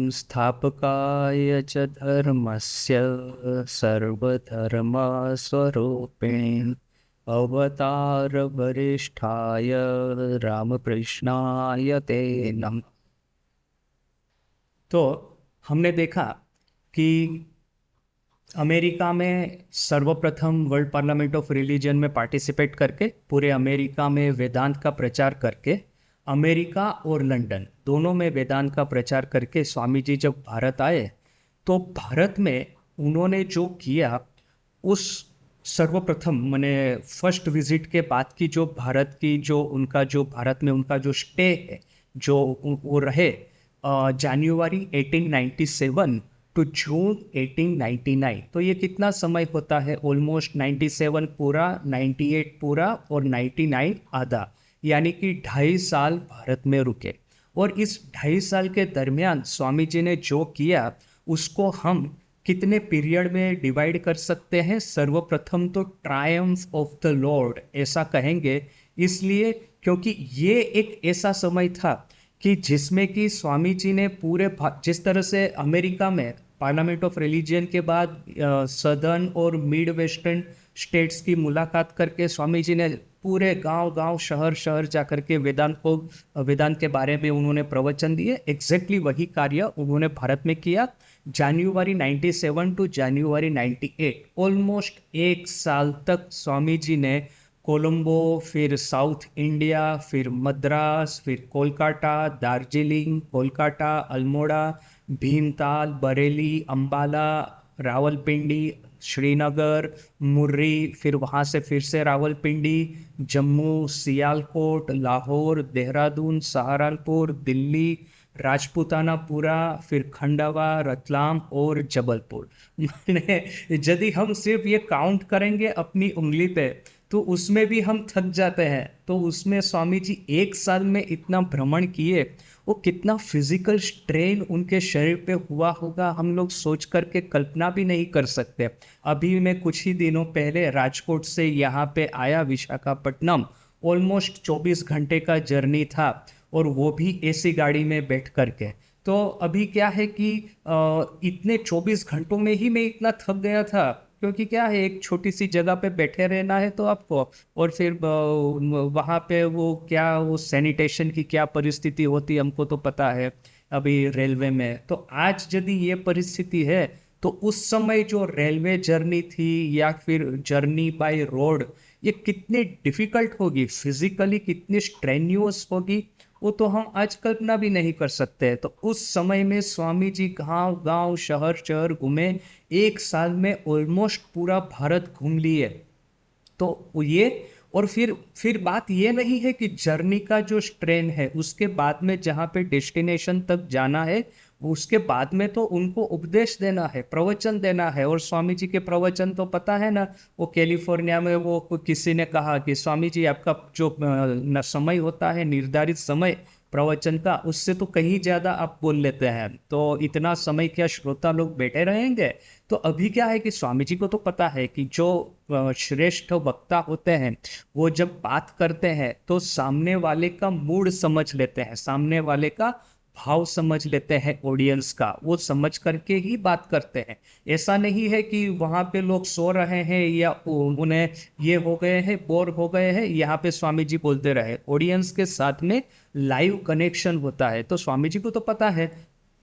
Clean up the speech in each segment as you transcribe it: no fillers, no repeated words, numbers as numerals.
संस्थापकाय च धर्मस्य सर्वधर्मस्वरूपिणे अवतारवरिष्ठाय रामकृष्णाय ते नमः। तो हमने देखा कि अमेरिका में सर्वप्रथम वर्ल्ड पार्लियामेंट ऑफ रिलीजन में पार्टिसिपेट करके पूरे अमेरिका में वेदांत का प्रचार करके अमेरिका और लंदन दोनों में वेदांत का प्रचार करके स्वामी जी जब भारत आए तो भारत में उन्होंने जो किया उस सर्वप्रथम मैंने फर्स्ट विजिट के बाद की जो भारत की जो उनका जो भारत में उनका जो स्टे है जो वो रहे जनवरी 1897 टू जून 1899। तो ये कितना समय होता है? ऑलमोस्ट 97 पूरा, 98 पूरा और 99 आधा, यानी कि 2.5 साल भारत में रुके। और इस 2.5 साल के दरमियान स्वामी जी ने जो किया उसको हम कितने पीरियड में डिवाइड कर सकते हैं? सर्वप्रथम तो ट्रायम्फ ऑफ द लॉर्ड ऐसा कहेंगे, इसलिए क्योंकि ये एक ऐसा समय था कि जिसमें कि स्वामी जी ने पूरे जिस तरह से अमेरिका में पार्लियामेंट ऑफ रिलीजन के बाद सदर्न और मिड वेस्टर्न स्टेट्स की मुलाकात करके स्वामी जी ने पूरे गांव शहर शहर जा कर के वेदांत के बारे में उन्होंने प्रवचन दिए। एग्जैक्टली वही कार्य उन्होंने भारत में किया। जनवरी 97 टू जनवरी 98 ऑलमोस्ट 1 साल तक स्वामी जी ने कोलंबो, फिर साउथ इंडिया, फिर मद्रास, फिर कोलकाता, दार्जिलिंग, कोलकाता, अल्मोड़ा, भीमताल, बरेली, अंबाला, रावलपिंडी, श्रीनगर, मुर्री, फिर वहाँ से फिर से रावलपिंडी, जम्मू, सियालकोट, लाहौर, देहरादून, सहारनपुर, दिल्ली, राजपूतानापुरा, फिर खंडवा, रतलाम और जबलपुर। यदि हम सिर्फ ये काउंट करेंगे अपनी उंगली पे तो उसमें भी हम थक जाते हैं। तो उसमें स्वामी जी 1 साल में इतना भ्रमण किए, वो कितना फिजिकल स्ट्रेन उनके शरीर पे हुआ होगा हम लोग सोच करके कल्पना भी नहीं कर सकते। अभी मैं कुछ ही दिनों पहले राजकोट से यहाँ पे आया विशाखापट्टनम, ऑलमोस्ट 24 घंटे का जर्नी था और वो भी एसी गाड़ी में बैठ करके। तो अभी क्या है कि इतने 24 घंटों में ही मैं इतना थक गया था, क्योंकि क्या है एक छोटी सी जगह पे बैठे रहना है तो आपको, और फिर वहाँ पे वो सैनिटेशन की क्या परिस्थिति होती हमको तो पता है अभी रेलवे में। तो आज यदि ये परिस्थिति है तो उस समय जो रेलवे जर्नी थी या फिर जर्नी बाय रोड, ये कितनी डिफ़िकल्ट होगी, फिजिकली कितनी स्ट्रेन्यूअस होगी, वो तो हम आज कल्पना भी नहीं कर सकते। तो उस समय में स्वामी जी गांव शहर शहर घूमे, 1 साल में ऑलमोस्ट पूरा भारत घूम लिए। तो ये और फिर बात ये नहीं है कि जर्नी का जो स्ट्रेन है उसके बाद में जहाँ पे डेस्टिनेशन तक जाना है उसके बाद में तो उनको उपदेश देना है, प्रवचन देना है। और स्वामी जी के प्रवचन तो पता है ना, वो कैलिफोर्निया में वो किसी ने कहा कि स्वामी जी आपका जो समय होता है निर्धारित समय प्रवचन का, उससे तो कहीं ज़्यादा आप बोल लेते हैं, तो इतना समय क्या श्रोता लोग बैठे रहेंगे? तो अभी क्या है कि स्वामी जी को तो पता है कि जो श्रेष्ठ वक्ता होते हैं वो जब बात करते हैं तो सामने वाले का मूड समझ लेते हैं, सामने वाले का भाव समझ लेते हैं, ऑडियंस का वो समझ करके ही बात करते हैं। ऐसा नहीं है कि वहाँ पे लोग सो रहे हैं या उन्हें ये हो गए हैं, बोर हो गए हैं, यहाँ पे स्वामी जी बोलते रहे। ऑडियंस के साथ में लाइव कनेक्शन होता है। तो स्वामी जी को तो पता है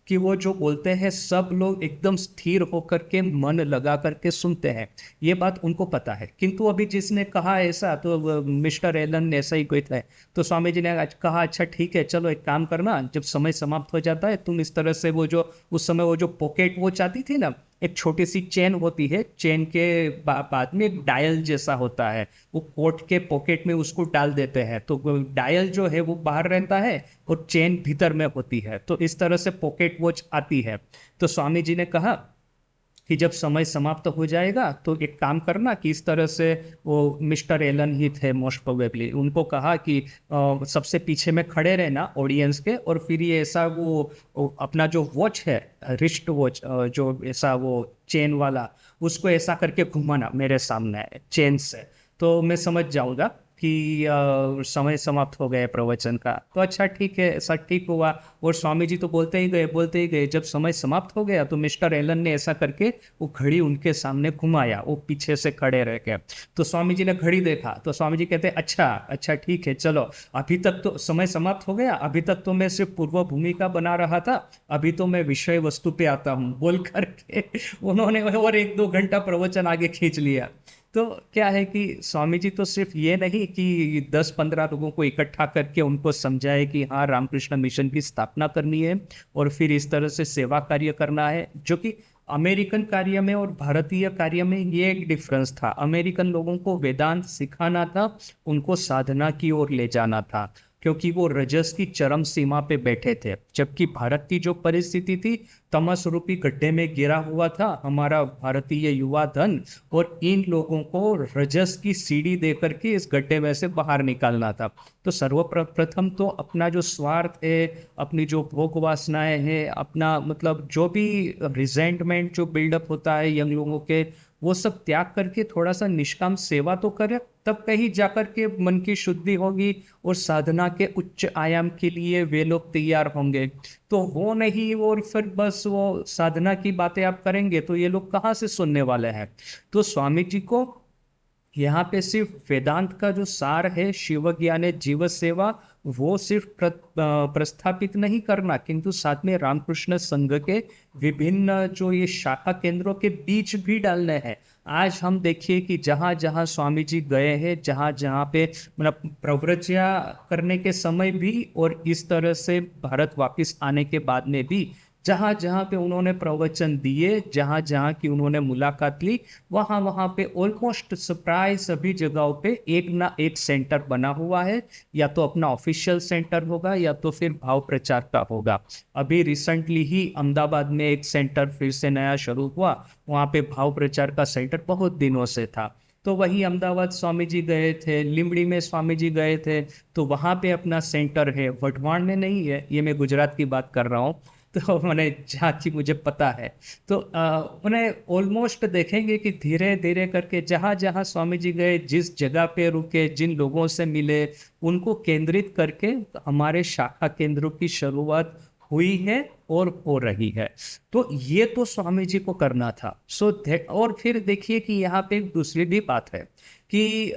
कि वो जो बोलते हैं सब लोग एकदम स्थिर होकर के मन लगा करके सुनते हैं, ये बात उनको पता है। किंतु अभी जिसने कहा ऐसा तो मिस्टर एलन ऐसा ही कोई था, तो स्वामी जी ने आज कहा अच्छा ठीक है चलो एक काम करना, जब समय समाप्त हो जाता है तुम इस तरह से वो जो उस समय वो जो पॉकेट वॉच आती थी ना, एक छोटी सी चेन होती है, चेन के बाद में एक डायल जैसा होता है, वो कोट के पॉकेट में उसको डाल देते हैं तो डायल जो है वो बाहर रहता है और चेन भीतर में होती है। तो इस तरह से पॉकेट वॉच आती है। तो स्वामी जी ने कहा कि जब समय समाप्त हो जाएगा तो एक काम करना कि इस तरह से, वो मिस्टर एलन ही थे मोस्ट प्रोबेबली, उनको कहा कि सबसे पीछे में खड़े रहना ऑडियंस के, और फिर ये ऐसा वो अपना जो वॉच है रिस्ट वॉच जो ऐसा वो चेन वाला, उसको ऐसा करके घुमाना मेरे सामने चेन से, तो मैं समझ जाऊंगा कि समय समाप्त हो गया प्रवचन का। तो अच्छा ठीक है, सब ठीक हुआ। और स्वामी जी तो बोलते ही गए। जब समय समाप्त हो गया तो मिस्टर एलन ने ऐसा करके वो घड़ी उनके सामने घुमाया, वो पीछे से खड़े रह गए। तो स्वामी जी ने घड़ी देखा तो स्वामी जी कहते अच्छा अच्छा ठीक है, चलो अभी तक तो समय समाप्त हो गया, अभी तक तो मैं सिर्फ पूर्व भूमिका बना रहा था, अभी तो मैं विषय वस्तु पे आता हूँ, बोल करके उन्होंने और 1-2 घंटा प्रवचन आगे खींच लिया। तो क्या है कि स्वामी जी तो सिर्फ ये नहीं कि 10-15 लोगों को इकट्ठा करके उनको समझाए कि हाँ रामकृष्ण मिशन की स्थापना करनी है और फिर इस तरह से सेवा कार्य करना है, जो कि अमेरिकन कार्य में और भारतीय कार्य में ये एक डिफरेंस था। अमेरिकन लोगों को वेदांत सिखाना था, उनको साधना की ओर ले जाना था, क्योंकि वो रजस की चरम सीमा पे बैठे थे। जबकि भारत की जो परिस्थिति थी, तमस रूपी गड्ढे में गिरा हुआ था हमारा भारतीय युवा धन, और इन लोगों को रजस की सीढ़ी देकर के इस गड्ढे में से बाहर निकालना था। तो सर्वप्रथम तो अपना जो स्वार्थ है, अपनी जो भोग वासनाएं हैं, अपना मतलब जो भी रिजेंटमेंट जो बिल्डअप होता है यंग लोगों के, वो सब त्याग करके थोड़ा सा निष्काम सेवा तो करें, तब कहीं जाकर के मन की शुद्धि होगी और साधना के उच्च आयाम के लिए वे लोग तैयार होंगे। तो वो नहीं, और फिर बस वो साधना की बातें आप करेंगे तो ये लोग कहाँ से सुनने वाले हैं। तो स्वामी जी को यहाँ पे सिर्फ वेदांत का जो सार है, शिव ज्ञान जीव सेवा, वो सिर्फ प्रस्थापित नहीं करना, किंतु साथ में रामकृष्ण संघ के विभिन्न जो ये शाखा केंद्रों के बीच भी डालने हैं। आज हम देखिए कि जहाँ जहाँ स्वामी जी गए हैं, जहाँ जहाँ पे मतलब प्रव्रज्या करने के समय भी और इस तरह से भारत वापस आने के बाद में भी, जहाँ जहाँ पे उन्होंने प्रवचन दिए, जहाँ जहाँ की उन्होंने मुलाकात ली, वहाँ वहाँ पे ऑलमोस्ट प्राय सभी जगहों पे एक ना एक सेंटर बना हुआ है। या तो अपना ऑफिशियल सेंटर होगा या तो फिर भाव प्रचार का होगा। अभी रिसेंटली ही अहमदाबाद में एक सेंटर फिर से नया शुरू हुआ, वहाँ पे भाव प्रचार का सेंटर बहुत दिनों से था। तो वही अहमदाबाद स्वामी जी गए थे, लिमड़ी में स्वामी जी गए थे, तो वहाँ पे अपना सेंटर है। वढवाण में नहीं है, ये मैं गुजरात की बात कर रहा हूँ। तो मैंने जहाँ की मुझे पता है, तो उन्हें ऑलमोस्ट देखेंगे कि धीरे धीरे करके जहाँ जहाँ स्वामी जी गए, जिस जगह पे रुके, जिन लोगों से मिले, उनको केंद्रित करके हमारे शाखा केंद्रों की शुरुआत हुई है और हो रही है। तो ये तो स्वामी जी को करना था। और फिर देखिए कि यहाँ पे एक दूसरी भी बात है कि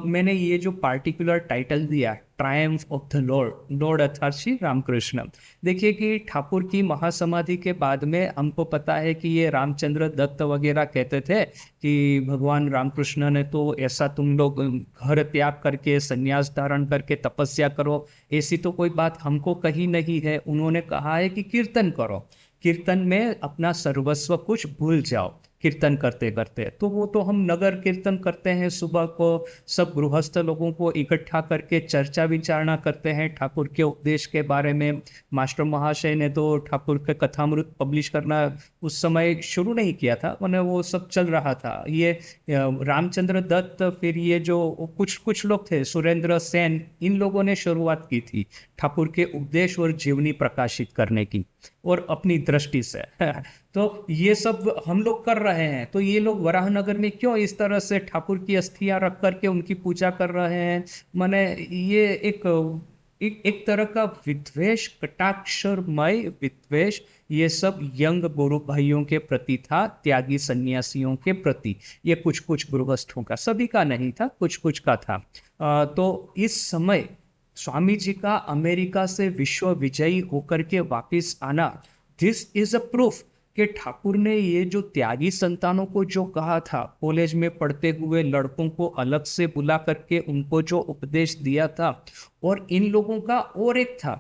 मैंने ये जो पार्टिकुलर टाइटल दिया, Triumph of the Lord, Lord अर्थात श्री रामकृष्ण। देखिए कि ठाकुर की महासमाधि के बाद में हमको पता है कि ये रामचंद्र दत्त वगैरह कहते थे कि भगवान रामकृष्ण ने तो ऐसा, तुम लोग घर त्याग करके संन्यास धारण करके तपस्या करो, ऐसी तो कोई बात हमको कही नहीं है। उन्होंने कहा है कि कीर्तन करो, कीर्तन में अपना सर्वस्व कुछ भूल जाओ कीर्तन करते करते। तो वो तो हम नगर कीर्तन करते हैं, सुबह को सब गृहस्थ लोगों को इकट्ठा करके चर्चा विचारणा करते हैं ठाकुर के उपदेश के बारे में। मास्टर महाशय ने तो ठाकुर के कथामृत पब्लिश करना उस समय शुरू नहीं किया था, मैंने वो सब चल रहा था। ये रामचंद्र दत्त, फिर ये जो कुछ कुछ लोग थे, सुरेंद्र सेन, इन लोगों ने शुरुआत की थी ठाकुर के उपदेश और जीवनी प्रकाशित करने की, और अपनी दृष्टि से। तो ये सब हम लोग कर रहे हैं, तो ये लोग वराहनगर में क्यों इस तरह से ठाकुर की अस्थियां रख करके उनकी पूजा कर रहे हैं? माने ये एक तरह का विद्वेष, कटाक्षरमय विद्वेष, ये सब यंग गुरु भाइयों के प्रति था, त्यागी सन्यासियों के प्रति। ये कुछ कुछ गृहस्थों का, सभी का नहीं था, कुछ कुछ का था। तो इस समय स्वामी जी का अमेरिका से विश्व विजयी होकर के वापिस आना, दिस इज अ प्रूफ कि ठाकुर ने ये जो त्यागी संतानों को जो कहा था, कॉलेज में पढ़ते हुए लड़कों को अलग से बुला करके उनको जो उपदेश दिया था, और इन लोगों का और एक था,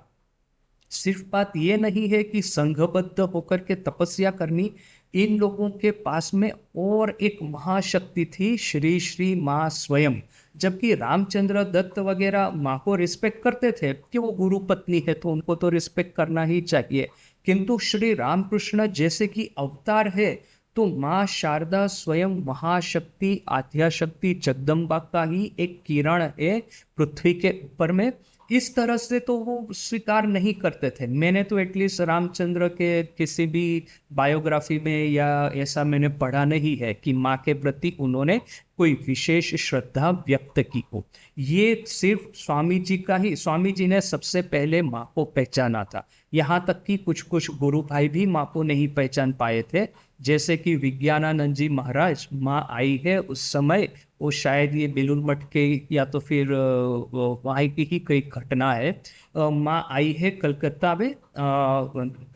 सिर्फ बात ये नहीं है कि संघबद्ध होकर के तपस्या करनी, इन लोगों के पास में और एक महाशक्ति थी, श्री श्री माँ स्वयं। जबकि रामचंद्र दत्त वगैरह माँ को रिस्पेक्ट करते थे कि वो गुरु पत्नी है तो उनको तो रिस्पेक्ट करना ही चाहिए, किंतु श्री रामकृष्ण जैसे कि अवतार है, तो माँ शारदा स्वयं महाशक्ति, आद्याशक्ति, जगदम्बा का ही एक किरण है पृथ्वी के ऊपर में। इस तरह से तो वो स्वीकार नहीं करते थे। मैंने तो एटलीस्ट रामचंद्र के किसी भी बायोग्राफी में या ऐसा मैंने पढ़ा नहीं है कि माँ के प्रति उन्होंने कोई विशेष श्रद्धा व्यक्त की हो। ये सिर्फ स्वामी जी का ही, स्वामी जी ने सबसे पहले माँ को पहचाना था। यहाँ तक कि कुछ कुछ गुरु भाई भी माँ को नहीं पहचान पाए थे, जैसे कि विज्ञानानंद जी महाराज, माँ आई है उस समय, वो शायद ये बेलूर मठ के या तो फिर वहाँ की ही कोई घटना है। माँ आई है कलकत्ता में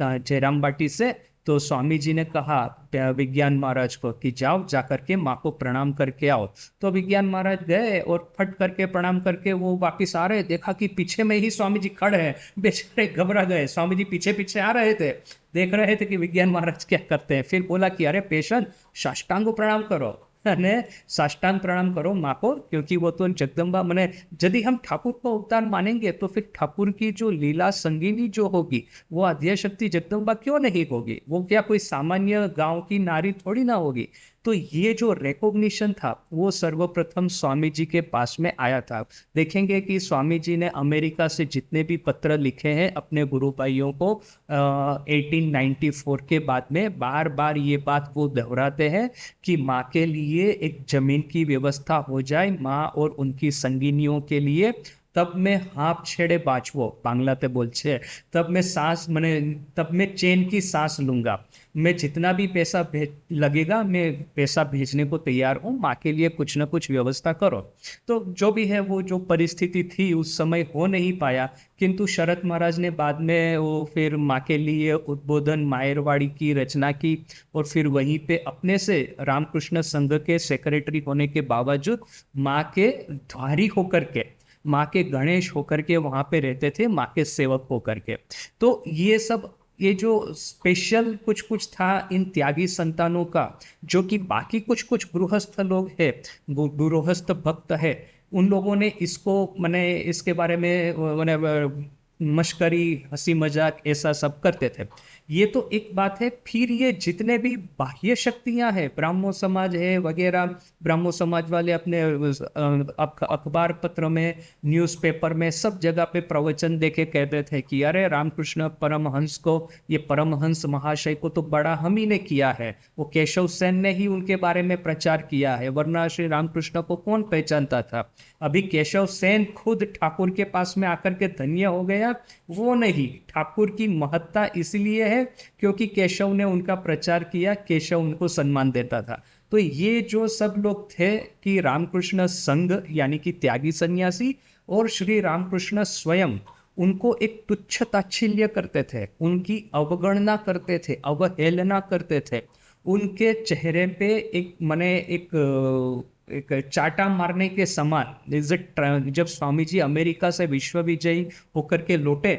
जयराम बाटी से, तो स्वामी जी ने कहा विज्ञान महाराज को कि जाओ जा करके माँ को प्रणाम करके आओ। तो विज्ञान महाराज गए और फट करके प्रणाम करके वो वापिस आ रहे, देखा कि पीछे में ही स्वामी जी खड़े हैं। बेचारे घबरा गए, स्वामी जी पीछे पीछे आ रहे थे, देख रहे थे कि विज्ञान महाराज क्या करते हैं। फिर बोला कि अरे पेशेंट, साष्टांग प्रणाम करो, ने साष्टांग प्रणाम करो माँ को, क्योंकि वो तो जगदम्बा मने, यदि हम ठाकुर को अवतार मानेंगे तो फिर ठाकुर की जो लीला संगीनी जो होगी वो आद्यशक्ति जगदम्बा क्यों नहीं होगी? वो क्या कोई सामान्य गांव की नारी थोड़ी ना होगी? तो ये जो रिकॉग्निशन था वो सर्वप्रथम स्वामी जी के पास में आया था। देखेंगे कि स्वामी जी ने अमेरिका से जितने भी पत्र लिखे हैं अपने गुरु भाइयों को 1894 के बाद में, बार बार ये बात वो दोहराते हैं कि माँ के लिए एक जमीन की व्यवस्था हो जाए, माँ और उनकी संगिनियों के लिए, तब मैं हाथ छेड़े बाँचवो, बांग्लाते बोलछे, तब मैं सांस मने, तब मैं चैन की सांस लूँगा, मैं जितना भी पैसा लगेगा मैं पैसा भेजने को तैयार हूँ, माँ के लिए कुछ ना कुछ व्यवस्था करो। तो जो भी है वो जो परिस्थिति थी उस समय हो नहीं पाया, किंतु शरद महाराज ने बाद में वो फिर माँ के लिए उद्बोधन मायरवाड़ी की रचना की, और फिर वहीं पे अपने से रामकृष्ण संघ के सेक्रेटरी होने के बावजूद माँ के द्वारी होकर के, माँ के गणेश होकर के वहाँ पे रहते थे, माँ के सेवक होकर के। तो ये सब, ये जो स्पेशल कुछ कुछ था इन त्यागी संतानों का, जो कि बाकी कुछ कुछ गृहस्थ लोग हैं, गृहस्थ भक्त है, उन लोगों ने इसको मने इसके बारे में मने मश्करी, हंसी मजाक ऐसा सब करते थे। ये तो एक बात है। फिर ये जितने भी बाह्य शक्तियां हैं, ब्राह्मो समाज है वगैरह, ब्राह्मो समाज वाले अपने अखबार पत्र में, न्यूज़पेपर में, सब जगह पे प्रवचन देके कहते थे कि अरे रामकृष्ण परमहंस को, ये परमहंस महाशय को तो बड़ा हम ही ने किया है, वो केशव सेन ने ही उनके बारे में प्रचार किया है, वरना श्री रामकृष्ण को कौन पहचानता था? अभी केशव सेन खुद ठाकुर के पास में आकर के धन्य हो गया, वो नहीं, ठाकुर की महत्ता इसलिए है क्योंकि केशव ने उनका प्रचार किया, केशव उनको सम्मान देता था। तो ये जो सब लोग थे कि रामकृष्ण संघ यानी कि त्यागी सन्यासी और श्री रामकृष्ण स्वयं, उनको एक तुच्छ ताच्छिल्य करते थे, उनकी अवगणना करते थे, अवहेलना करते थे। उनके चेहरे पे एक मने एक चाटा मारने के समान, जब स्वामी जी अमेरिका से विश्व विजयी होकर के लौटे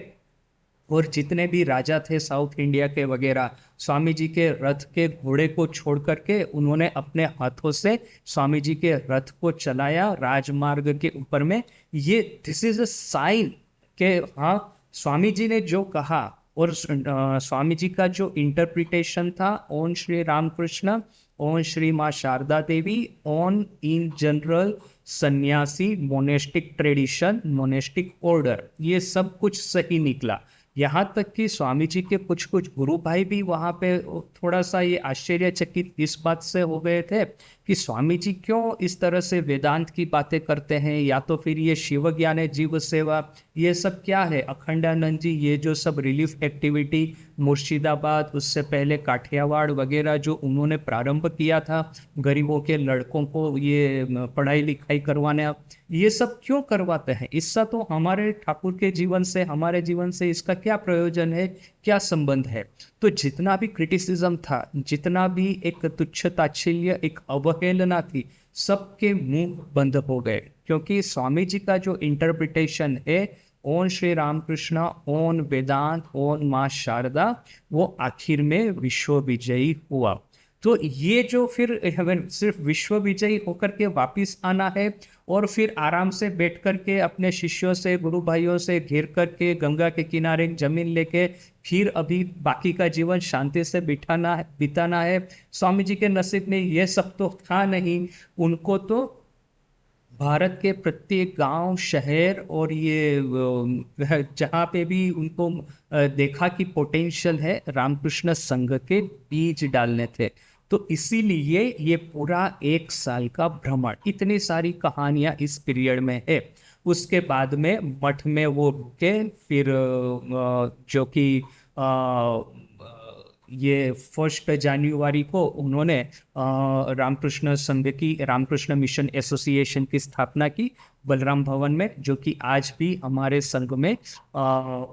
और जितने भी राजा थे साउथ इंडिया के वगैरह, स्वामी जी के रथ के घोड़े को छोड़ करके उन्होंने अपने हाथों से स्वामी जी के रथ को चलाया राजमार्ग के ऊपर में। ये दिस इज अ साइन के हाँ, स्वामी जी ने जो कहा और स्वामी जी का जो इंटरप्रिटेशन था ऑन श्री रामकृष्ण, ऑन श्री माँ शारदा देवी, ऑन इन जनरल सन्यासी, मोनेस्टिक ट्रेडिशन, मोनेस्टिक ऑर्डर, ये सब कुछ सही निकला। यहाँ तक कि स्वामी जी के कुछ कुछ गुरु भाई भी वहाँ पे थोड़ा सा ये आश्चर्यचकित इस बात से हो गए थे कि स्वामी जी क्यों इस तरह से वेदांत की बातें करते हैं, या तो फिर ये शिव ज्ञान है, जीव सेवा, ये सब क्या है? अखंडानंद जी ये जो सब रिलीफ एक्टिविटी मुर्शिदाबाद, उससे पहले काठियावाड़ वगैरह जो उन्होंने प्रारंभ किया था, गरीबों के लड़कों को ये पढ़ाई लिखाई करवाने, ये सब क्यों करवाते हैं? इसका तो हमारे ठाकुर के जीवन से, हमारे जीवन से इसका क्या प्रयोजन है, क्या संबंध है? तो जितना भी क्रिटिसिज्म था, जितना भी एक तुच्छ ताच्छिल्य, एक अवहेलना थी, सबके मुंह बंद हो गए, क्योंकि स्वामी जी का जो इंटरप्रिटेशन है ओन श्री रामकृष्ण, ओन वेदांत, ओन माँ शारदा, वो आखिर में विश्व विजयी हुआ। तो ये जो फिर हमें सिर्फ विश्व विजयी होकर के वापिस आना है और फिर आराम से बैठ कर के अपने शिष्यों से, गुरु भाइयों से घेर कर के गंगा के किनारे जमीन लेके फिर अभी बाकी का जीवन शांति से बिताना है, स्वामी जी के नसीब में ये सब तो था नहीं। उनको तो भारत के प्रत्येक गांव, शहर और ये जहाँ पे भी उनको देखा कि पोटेंशियल है, रामकृष्ण संघ के बीज डालने थे। तो इसीलिए ये पूरा 1 साल का भ्रमण, इतनी सारी कहानियां इस पीरियड में है। उसके बाद में मठ में वो रुके, फिर जो कि ये 1 जनवरी को उन्होंने रामकृष्ण संघ की, रामकृष्ण मिशन एसोसिएशन की स्थापना की बलराम भवन में, जो कि आज भी हमारे संघ में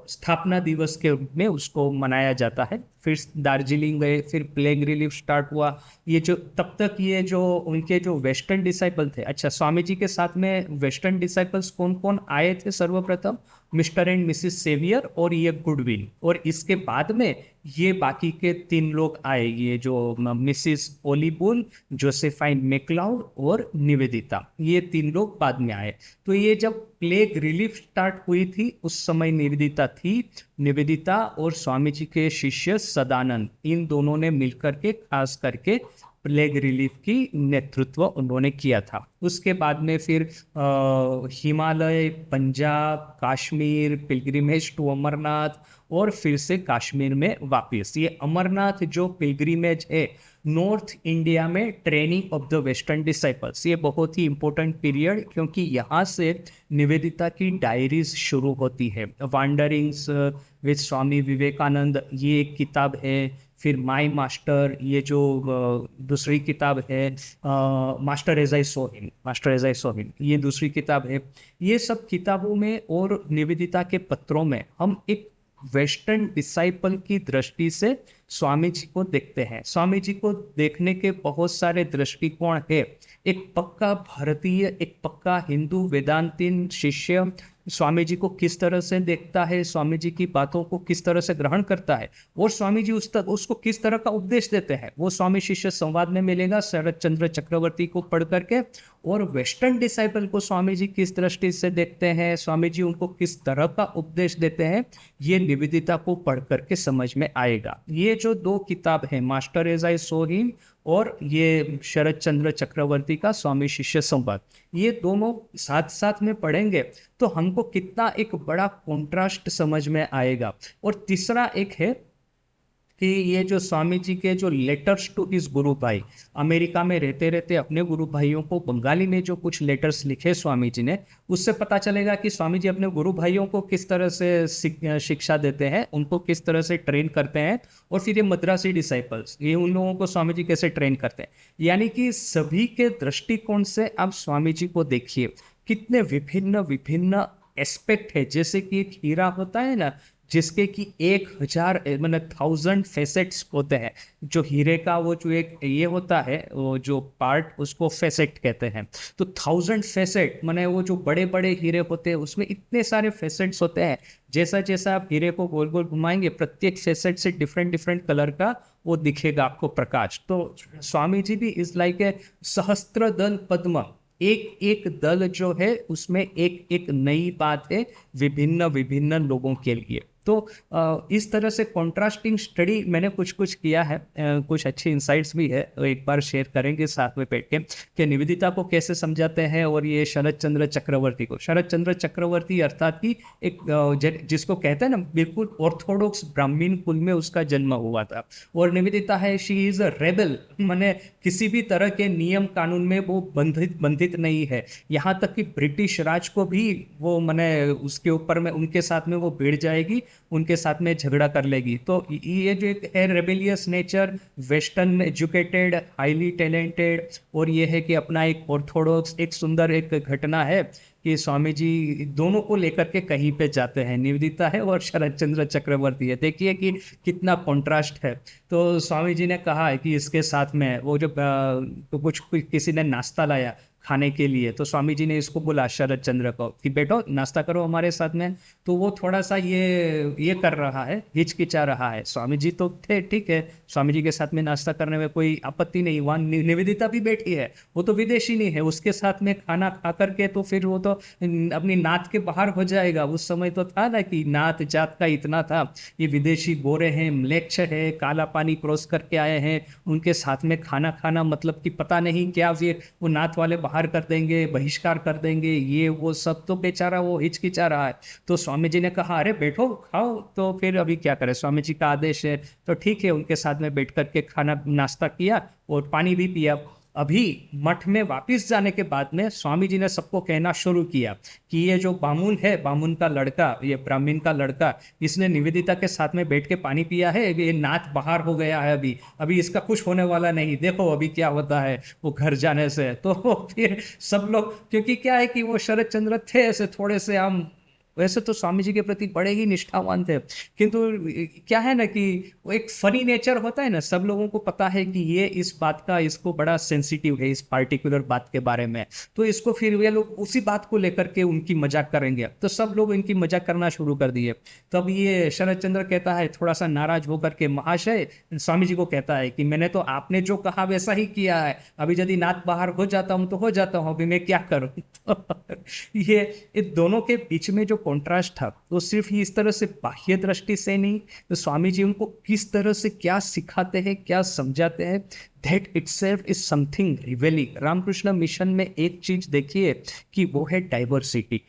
स्थापना दिवस के रूप में उसको मनाया जाता है। फिर दार्जिलिंग गए, फिर प्लेग रिलीफ स्टार्ट हुआ। ये जो तब तक ये जो उनके जो वेस्टर्न डिसाइपल थे, अच्छा, स्वामी जी के साथ में वेस्टर्न डिसाइपल्स कौन कौन आए थे? सर्वप्रथम मिस्टर एंड मिसिस सेवियर और ये गुडविल, और इसके बाद में ये बाकी के 3 लोग आए, ये जो मिसिस ओलीबुल, जोसेफाइन मैक्लाउड और निवेदिता, ये 3 लोग बाद में आए। तो ये जब प्लेग रिलीफ स्टार्ट हुई थी उस समय निवेदिता थी। निवेदिता और स्वामी जी के शिष्य सदानंद, इन दोनों ने मिलकर के खास करके प्लेग रिलीफ की नेतृत्व उन्होंने किया था। उसके बाद में फिर हिमालय, पंजाब, कश्मीर, पिलग्रिमेज टू अमरनाथ, और फिर से कश्मीर में वापस। ये अमरनाथ जो पिलग्रिमेज है नॉर्थ इंडिया में, training of the western disciples, ये बहुत ही इंपॉर्टेंट पीरियड, क्योंकि यहाँ से निवेदिता की डायरीज शुरू होती है। वांडरिंग्स विद स्वामी विवेकानंद, ये एक किताब है। फिर माई मास्टर, ये जो दूसरी किताब है, master as I saw him, master as I saw him, ये दूसरी किताब है। ये सब किताबों में और निवेदिता के पत्रों में हम एक वेस्टर्न डिसाइपल की दृष्टि से स्वामी जी को देखते हैं। स्वामी जी को देखने के बहुत सारे दृष्टिकोण है। एक पक्का भारतीय, एक पक्का हिंदू वेदांतीन शिष्य स्वामी जी को किस तरह से देखता है, स्वामी जी की बातों को किस तरह से ग्रहण करता है, और स्वामी जी उसको किस तरह का उपदेश देते हैं, वो स्वामी शिष्य संवाद में मिलेगा शरद चंद्र चक्रवर्ती को पढ़ करके। और वेस्टर्न डिसाइपल को स्वामी जी किस दृष्टि से देखते हैं, स्वामी जी उनको किस तरह का उपदेश देते हैं, ये निवेदिता को पढ़ करके समझ में आएगा। ये जो 2 किताब है, master as I saw him और ये शरद चंद्र चक्रवर्ती का स्वामी शिष्य संवाद, ये दोनों साथ साथ में पढ़ेंगे तो हमको कितना एक बड़ा कॉन्ट्रास्ट समझ में आएगा। और तीसरा एक है कि ये जो स्वामी जी के जो लेटर्स टू हिज गुरु भाई, अमेरिका में रहते रहते अपने गुरु भाइयों को बंगाली में जो कुछ लेटर्स लिखे स्वामी जी ने, उससे पता चलेगा कि स्वामी जी अपने गुरु भाइयों को किस तरह से शिक्षा देते हैं, उनको किस तरह से ट्रेन करते हैं। और फिर ये मद्रासी डिसाइपल्स, ये उन लोगों को स्वामी जी कैसे ट्रेन करते हैं। यानी कि सभी के दृष्टिकोण से आप स्वामी जी को देखिए, कितने विभिन्न विभिन्न एस्पेक्ट है। जैसे कि एक हीरा होता है ना, जिसके कि 1000 मतलब 1000 फेसेट्स होते हैं। जो हीरे का वो जो एक ये होता है, वो जो पार्ट, उसको फेसेट कहते हैं। तो 1000 फेसेट माने वो जो बड़े बड़े हीरे होते हैं उसमें इतने सारे फेसेट्स होते हैं। जैसा जैसा आप हीरे को गोल गोल घुमाएंगे, प्रत्येक फेसेट से डिफरेंट डिफरेंट कलर का वो दिखेगा आपको प्रकाश। तो स्वामी जी भी इज लाइक ए सहस्त्र दल पद्म, एक एक दल जो है उसमें एक एक नई बात है विभिन्न विभिन्न लोगों के लिए। तो इस तरह से कॉन्ट्रास्टिंग स्टडी मैंने कुछ कुछ किया है, कुछ अच्छे इंसाइट्स भी है, एक बार शेयर करेंगे साथ में बैठ के कि निवेदिता को कैसे समझाते हैं। और ये शरद चंद्र चक्रवर्ती को, शरद चंद्र चक्रवर्ती अर्थात कि एक जिसको कहते हैं ना बिल्कुल ऑर्थोडॉक्स ब्राह्मीण कुल में उसका जन्म हुआ था। और निवेदिता है, शी इज अ रेबल, माने किसी भी तरह के नियम कानून में वो बंधित नहीं है। यहाँ तक कि ब्रिटिश राज को भी वो माने उसके ऊपर में उनके साथ में वो भिड़ जाएगी, उनके साथ में झगड़ा कर लेगी। तो ये जो एक है rebellious nature, western educated, highly talented, और ये है कि अपना एक ऑर्थोडॉक्स, एक सुंदर एक घटना है कि स्वामी जी दोनों को लेकर के कहीं पे जाते हैं, निवेदिता है और शरद चंद्र चक्रवर्ती है। देखिए कि कितना कॉन्ट्रास्ट है। तो स्वामी जी ने कहा है कि इसके साथ में वो जो तो कुछ किसी ने नाश्ता लाया खाने के लिए, तो स्वामी जी ने इसको बोला शरद चंद्र को कि बैठो नाश्ता करो हमारे साथ में। तो वो थोड़ा सा ये कर रहा है, हिचकिचा रहा है। स्वामी जी तो थे, ठीक है, स्वामी जी के साथ में नाश्ता करने में कोई आपत्ति नहीं। वहाँ निवेदिता भी बैठी है, वो तो विदेशी नहीं है, उसके साथ में खाना खा करके तो फिर वो तो अपनी नात के बाहर हो जाएगा। उस समय तो था ना कि नात जात का इतना था, ये विदेशी गोरे हैं, म्लेच्छ है, काला पानी क्रॉस करके आए हैं, उनके साथ में खाना खाना मतलब कि पता नहीं क्या, फिर वो नात वाले बाहर कर देंगे, बहिष्कार कर देंगे, ये वो सब, तो बेचारा वो हिचकिचा रहा है। तो स्वामी जी ने कहा अरे बैठो खाओ, तो फिर अभी क्या करें, स्वामी जी का आदेश है तो ठीक है, उनके साथ में बैठ कर के खाना नाश्ता किया और पानी भी पिया। अभी मठ में वापस जाने के बाद में स्वामी जी ने सबको कहना शुरू किया कि ये जो बामुन है, बामुन का लड़का, ये ब्राह्मण का लड़का, इसने निवेदिता के साथ में बैठ के पानी पिया है, ये नाक बाहर हो गया है, अभी अभी इसका कुछ होने वाला नहीं, देखो अभी क्या होता है वो घर जाने से। तो फिर सब लोग, क्योंकि क्या है कि वो शरद चंद्र थे ऐसे थोड़े से, हम वैसे तो स्वामी जी के प्रति बड़े ही निष्ठावान थे, किंतु क्या है ना कि वो एक फनी नेचर होता है ना, सब लोगों को पता है कि ये इस बात का, इसको बड़ा सेंसिटिव है इस पार्टिकुलर बात के बारे में, तो इसको फिर वे लोग उसी बात को लेकर के उनकी मजाक करेंगे, तो सब लोग इनकी मजाक करना शुरू कर दिए। तब ये शरद चंद्र कहता है थोड़ा सा नाराज होकर के, महाशय, स्वामी जी को कहता है कि मैंने तो आपने जो कहा वैसा ही किया है, अभी यदि नाक बाहर हो जाता हूँ तो हो जाता हूँ, अभी मैं क्या करूँ। ये दोनों के बीच में जो कॉन्ट्रास्ट था वो सिर्फ इस तरह से बाह्य दृष्टि से नहीं, तो स्वामी जी उनको किस तरह से क्या सिखाते हैं, क्या समझाते हैं, that itself is something revealing. Ramakrishna mission में एक चीज देखिए कि वो है डाइवर्सिटी।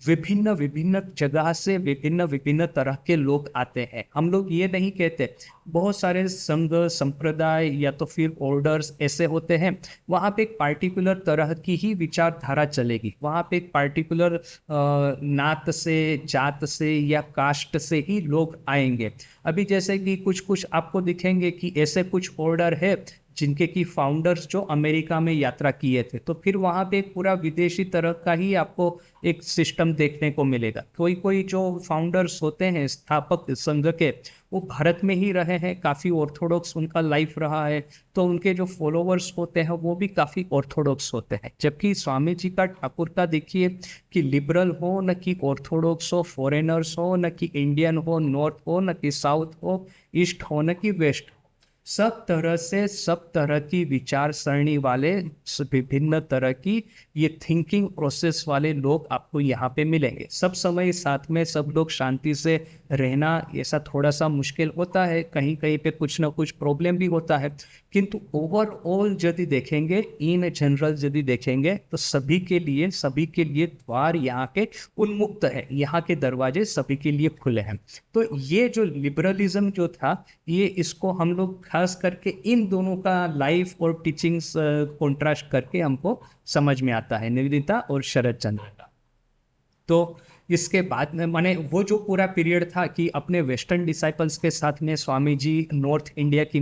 विभिन्न विभिन्न जगह से विभिन्न विभिन्न तरह के लोग आते हैं। हम लोग ये नहीं कहते, बहुत सारे संघ संप्रदाय या तो फिर ऑर्डर्स ऐसे होते हैं, वहाँ पे एक पार्टिकुलर तरह की ही विचारधारा चलेगी, वहाँ पे एक पार्टिकुलर नात से, जात से या कास्ट से ही लोग आएंगे। अभी जैसे कि कुछ कुछ आपको दिखेंगे कि ऐसे कुछ ऑर्डर है जिनके की फाउंडर्स जो अमेरिका में यात्रा किए थे, तो फिर वहाँ पे एक पूरा विदेशी तरह का ही आपको एक सिस्टम देखने को मिलेगा। कोई कोई जो फाउंडर्स होते हैं, स्थापक संघ के, वो भारत में ही रहे हैं, काफ़ी ऑर्थोडॉक्स उनका लाइफ रहा है, तो उनके जो फॉलोवर्स होते हैं वो भी काफ़ी ऑर्थोडॉक्स होते हैं। जबकि स्वामी जी का, ठाकुर का देखिए कि लिबरल हो न कि ऑर्थोडॉक्स हो, फॉरेनर्स हो न कि इंडियन हो, नॉर्थ हो न कि साउथ हो, ईस्ट हो न कि वेस्ट, सब तरह से, सब तरह की विचार सरणी वाले, विभिन्न तरह की ये थिंकिंग प्रोसेस वाले लोग आपको यहाँ पे मिलेंगे। सब समय साथ में सब लोग शांति से रहना ऐसा थोड़ा सा मुश्किल होता है, कहीं कहीं पे कुछ ना कुछ प्रॉब्लम भी होता है, किंतु ओवरऑल यदि देखेंगे, इन जनरल यदि देखेंगे, तो सभी के लिए द्वार यहाँ के उन्मुक्त है, यहाँ के दरवाजे सभी के लिए खुले हैं। तो ये जो लिबरलिज्म जो था, ये इसको हम लोग खास करके इन दोनों का लाइफ और टीचिंग्स कॉन्ट्रास्ट करके हमको समझ में आता है, निवेदिता और शरद चंद्र का। तो इसके बाद में माने वो जो पूरा पीरियड था कि अपने वेस्टर्न डिसाइपल्स के साथ में स्वामी जी नॉर्थ इंडिया की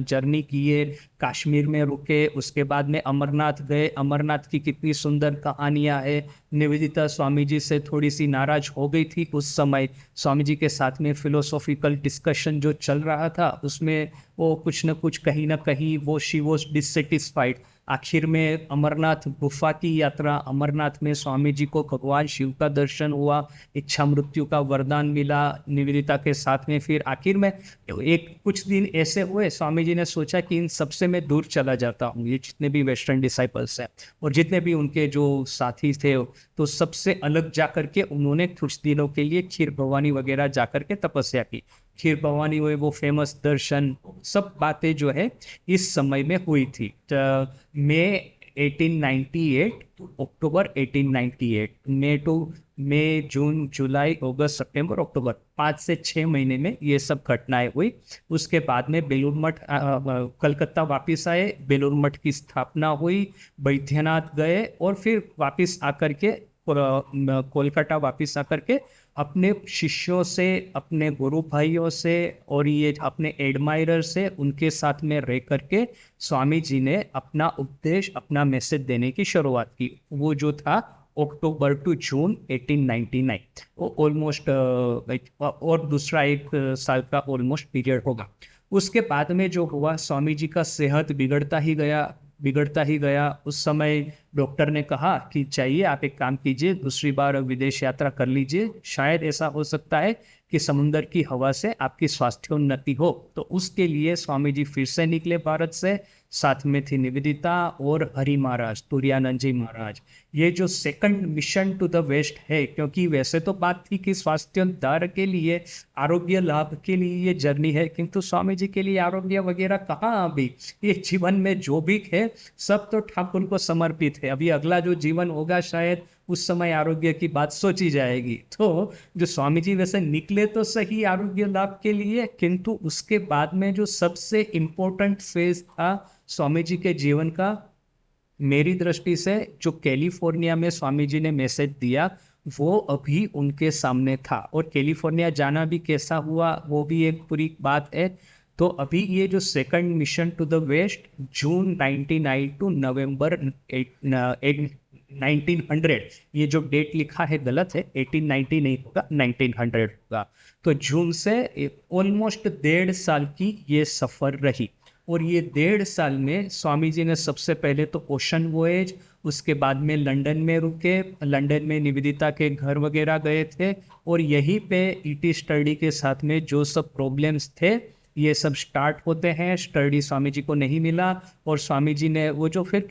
जर्नी किए, कश्मीर में रुके, उसके बाद में अमरनाथ गए, अमरनाथ की कितनी सुंदर कहानियाँ है। निवेदिता स्वामी जी से थोड़ी सी नाराज हो गई थी उस समय, स्वामी जी के साथ में फिलोसॉफिकल डिस्कशन जो चल रहा था उसमें वो कुछ न कुछ, कहीं ना कहीं वो शी वॉज डिससेटिस्फाइड। आखिर में अमरनाथ गुफा की यात्रा, अमरनाथ में स्वामी जी को भगवान शिव का दर्शन हुआ, इच्छा मृत्यु का वरदान मिला निवेदिता के साथ में। फिर आखिर में एक कुछ दिन ऐसे हुए, स्वामी जी ने सोचा कि इन सबसे मैं दूर चला जाता हूँ, ये जितने भी वेस्टर्न डिसाइपल्स हैं और जितने भी उनके जो साथी थे, तो सबसे अलग जा कर के उन्होंने कुछ दिनों के लिए खीर भवानी वगैरह जा कर के तपस्या की। खीर भवानी हुए, वो फेमस दर्शन, सब बातें जो है इस समय में हुई थी। मई 1898 अक्टूबर 1898, मई जून जुलाई अगस्त सितंबर अक्टूबर, 5 से 6 महीने में ये सब घटनाएं हुई। उसके बाद में बेलूर मठ, कलकत्ता वापस आए, बेलूर मठ की स्थापना हुई, बैद्यनाथ गए और फिर वापस आकर के कोलकाता वापस आकर के अपने शिष्यों से, अपने गुरु भाइयों से और ये अपने एडमायरर से, उनके साथ में रह करके स्वामी जी ने अपना उपदेश, अपना मैसेज देने की शुरुआत की। वो जो था अक्टूबर टू जून 1899, वो ऑलमोस्ट और दूसरा एक साल का ऑलमोस्ट पीरियड होगा। उसके बाद में जो हुआ, स्वामी जी का सेहत बिगड़ता ही गया। उस समय डॉक्टर ने कहा कि चाहिए आप एक काम कीजिए, दूसरी बार विदेश यात्रा कर लीजिए, शायद ऐसा हो सकता है कि समुंदर की हवा से आपकी स्वास्थ्योन्नति हो। तो उसके लिए स्वामी जी फिर से निकले भारत से, साथ में थी निवेदिता और हरि महाराज, तुरानंद जी महाराज। ये जो second mission to the west है, क्योंकि वैसे तो बात थी कि स्वास्थ्योद्धार के लिए, आरोग्य लाभ के लिए ये जर्नी है, किंतु स्वामी जी के लिए आरोग्य वगैरह कहाँ अभी, ये जीवन में जो भी है सब तो ठाकुर को समर्पित है। अभी अगला जो जीवन होगा शायद उस समय आरोग्य की बात सोची जाएगी। तो जो स्वामी जी वैसे निकले तो सही आरोग्य लाभ के लिए, किंतु उसके बाद में जो सबसे इम्पोर्टेंट फेज था स्वामी जी के जीवन का, मेरी दृष्टि से जो कैलिफोर्निया में स्वामी जी ने मैसेज दिया वो अभी उनके सामने था। और कैलिफोर्निया जाना भी कैसा हुआ वो भी एक पूरी बात है। तो अभी ये जो second mission to the west, June 99 to November 1900, ये जो डेट लिखा है गलत है, 1890 नहीं होगा, 1900 होगा। तो जून से ऑलमोस्ट 1.5 साल की ये सफ़र रही। और ये 1.5 साल में स्वामी जी ने सबसे पहले तो ओशन वॉयज, उसके बाद में लंदन में रुके, लंदन में निवेदिता के घर वगैरह गए थे, और यहीं पे ईटी स्टडी के साथ में जो सब प्रॉब्लम्स थे ये सब स्टार्ट होते हैं। स्टडी स्वामी जी को नहीं मिला, और स्वामी जी ने वो जो फिर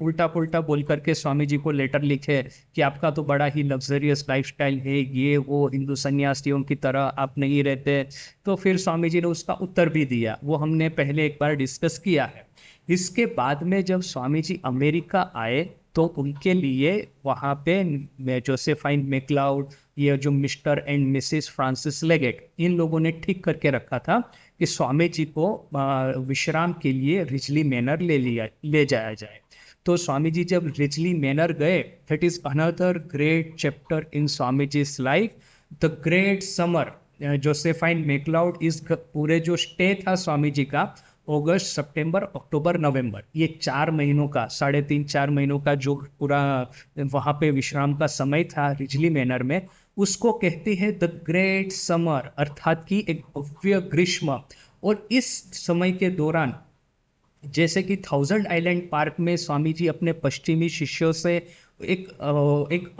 उल्टा पुल्टा बोल करके स्वामी जी को लेटर लिखे कि आपका तो बड़ा ही लग्जरियस लाइफस्टाइल है, ये वो हिंदू सन्यासियों की तरह आप नहीं रहते। तो फिर स्वामी जी ने उसका उत्तर भी दिया, वो हमने पहले एक बार डिस्कस किया है। इसके बाद में जब स्वामी जी अमेरिका आए तो उनके लिए वहाँ पे जोसेफाइन मैक्लाउड, ये जो mister and missis Francis Leggett, इन लोगों ने ठीक करके रखा था कि स्वामी जी को विश्राम के लिए रिजली मैनर ले जाया जाए। तो स्वामी जी जब रिजली मैनर गए, that is another great chapter in Swami जी's life, the great summer. Josephine MacLeod इस पूरे जो स्टे था स्वामी जी का, अगस्त, सितंबर, अक्टूबर, नवंबर, ये 4 महीनों का, 3.5-4 महीनों का जो पूरा वहाँ पे विश्राम का समय था रिजली मैनर में, उसको कहती है द ग्रेट समर, अर्थात कि एक भव्य ग्रीष्म। और इस समय के दौरान जैसे कि 1000 आइलैंड पार्क में स्वामी जी अपने पश्चिमी शिष्यों से एक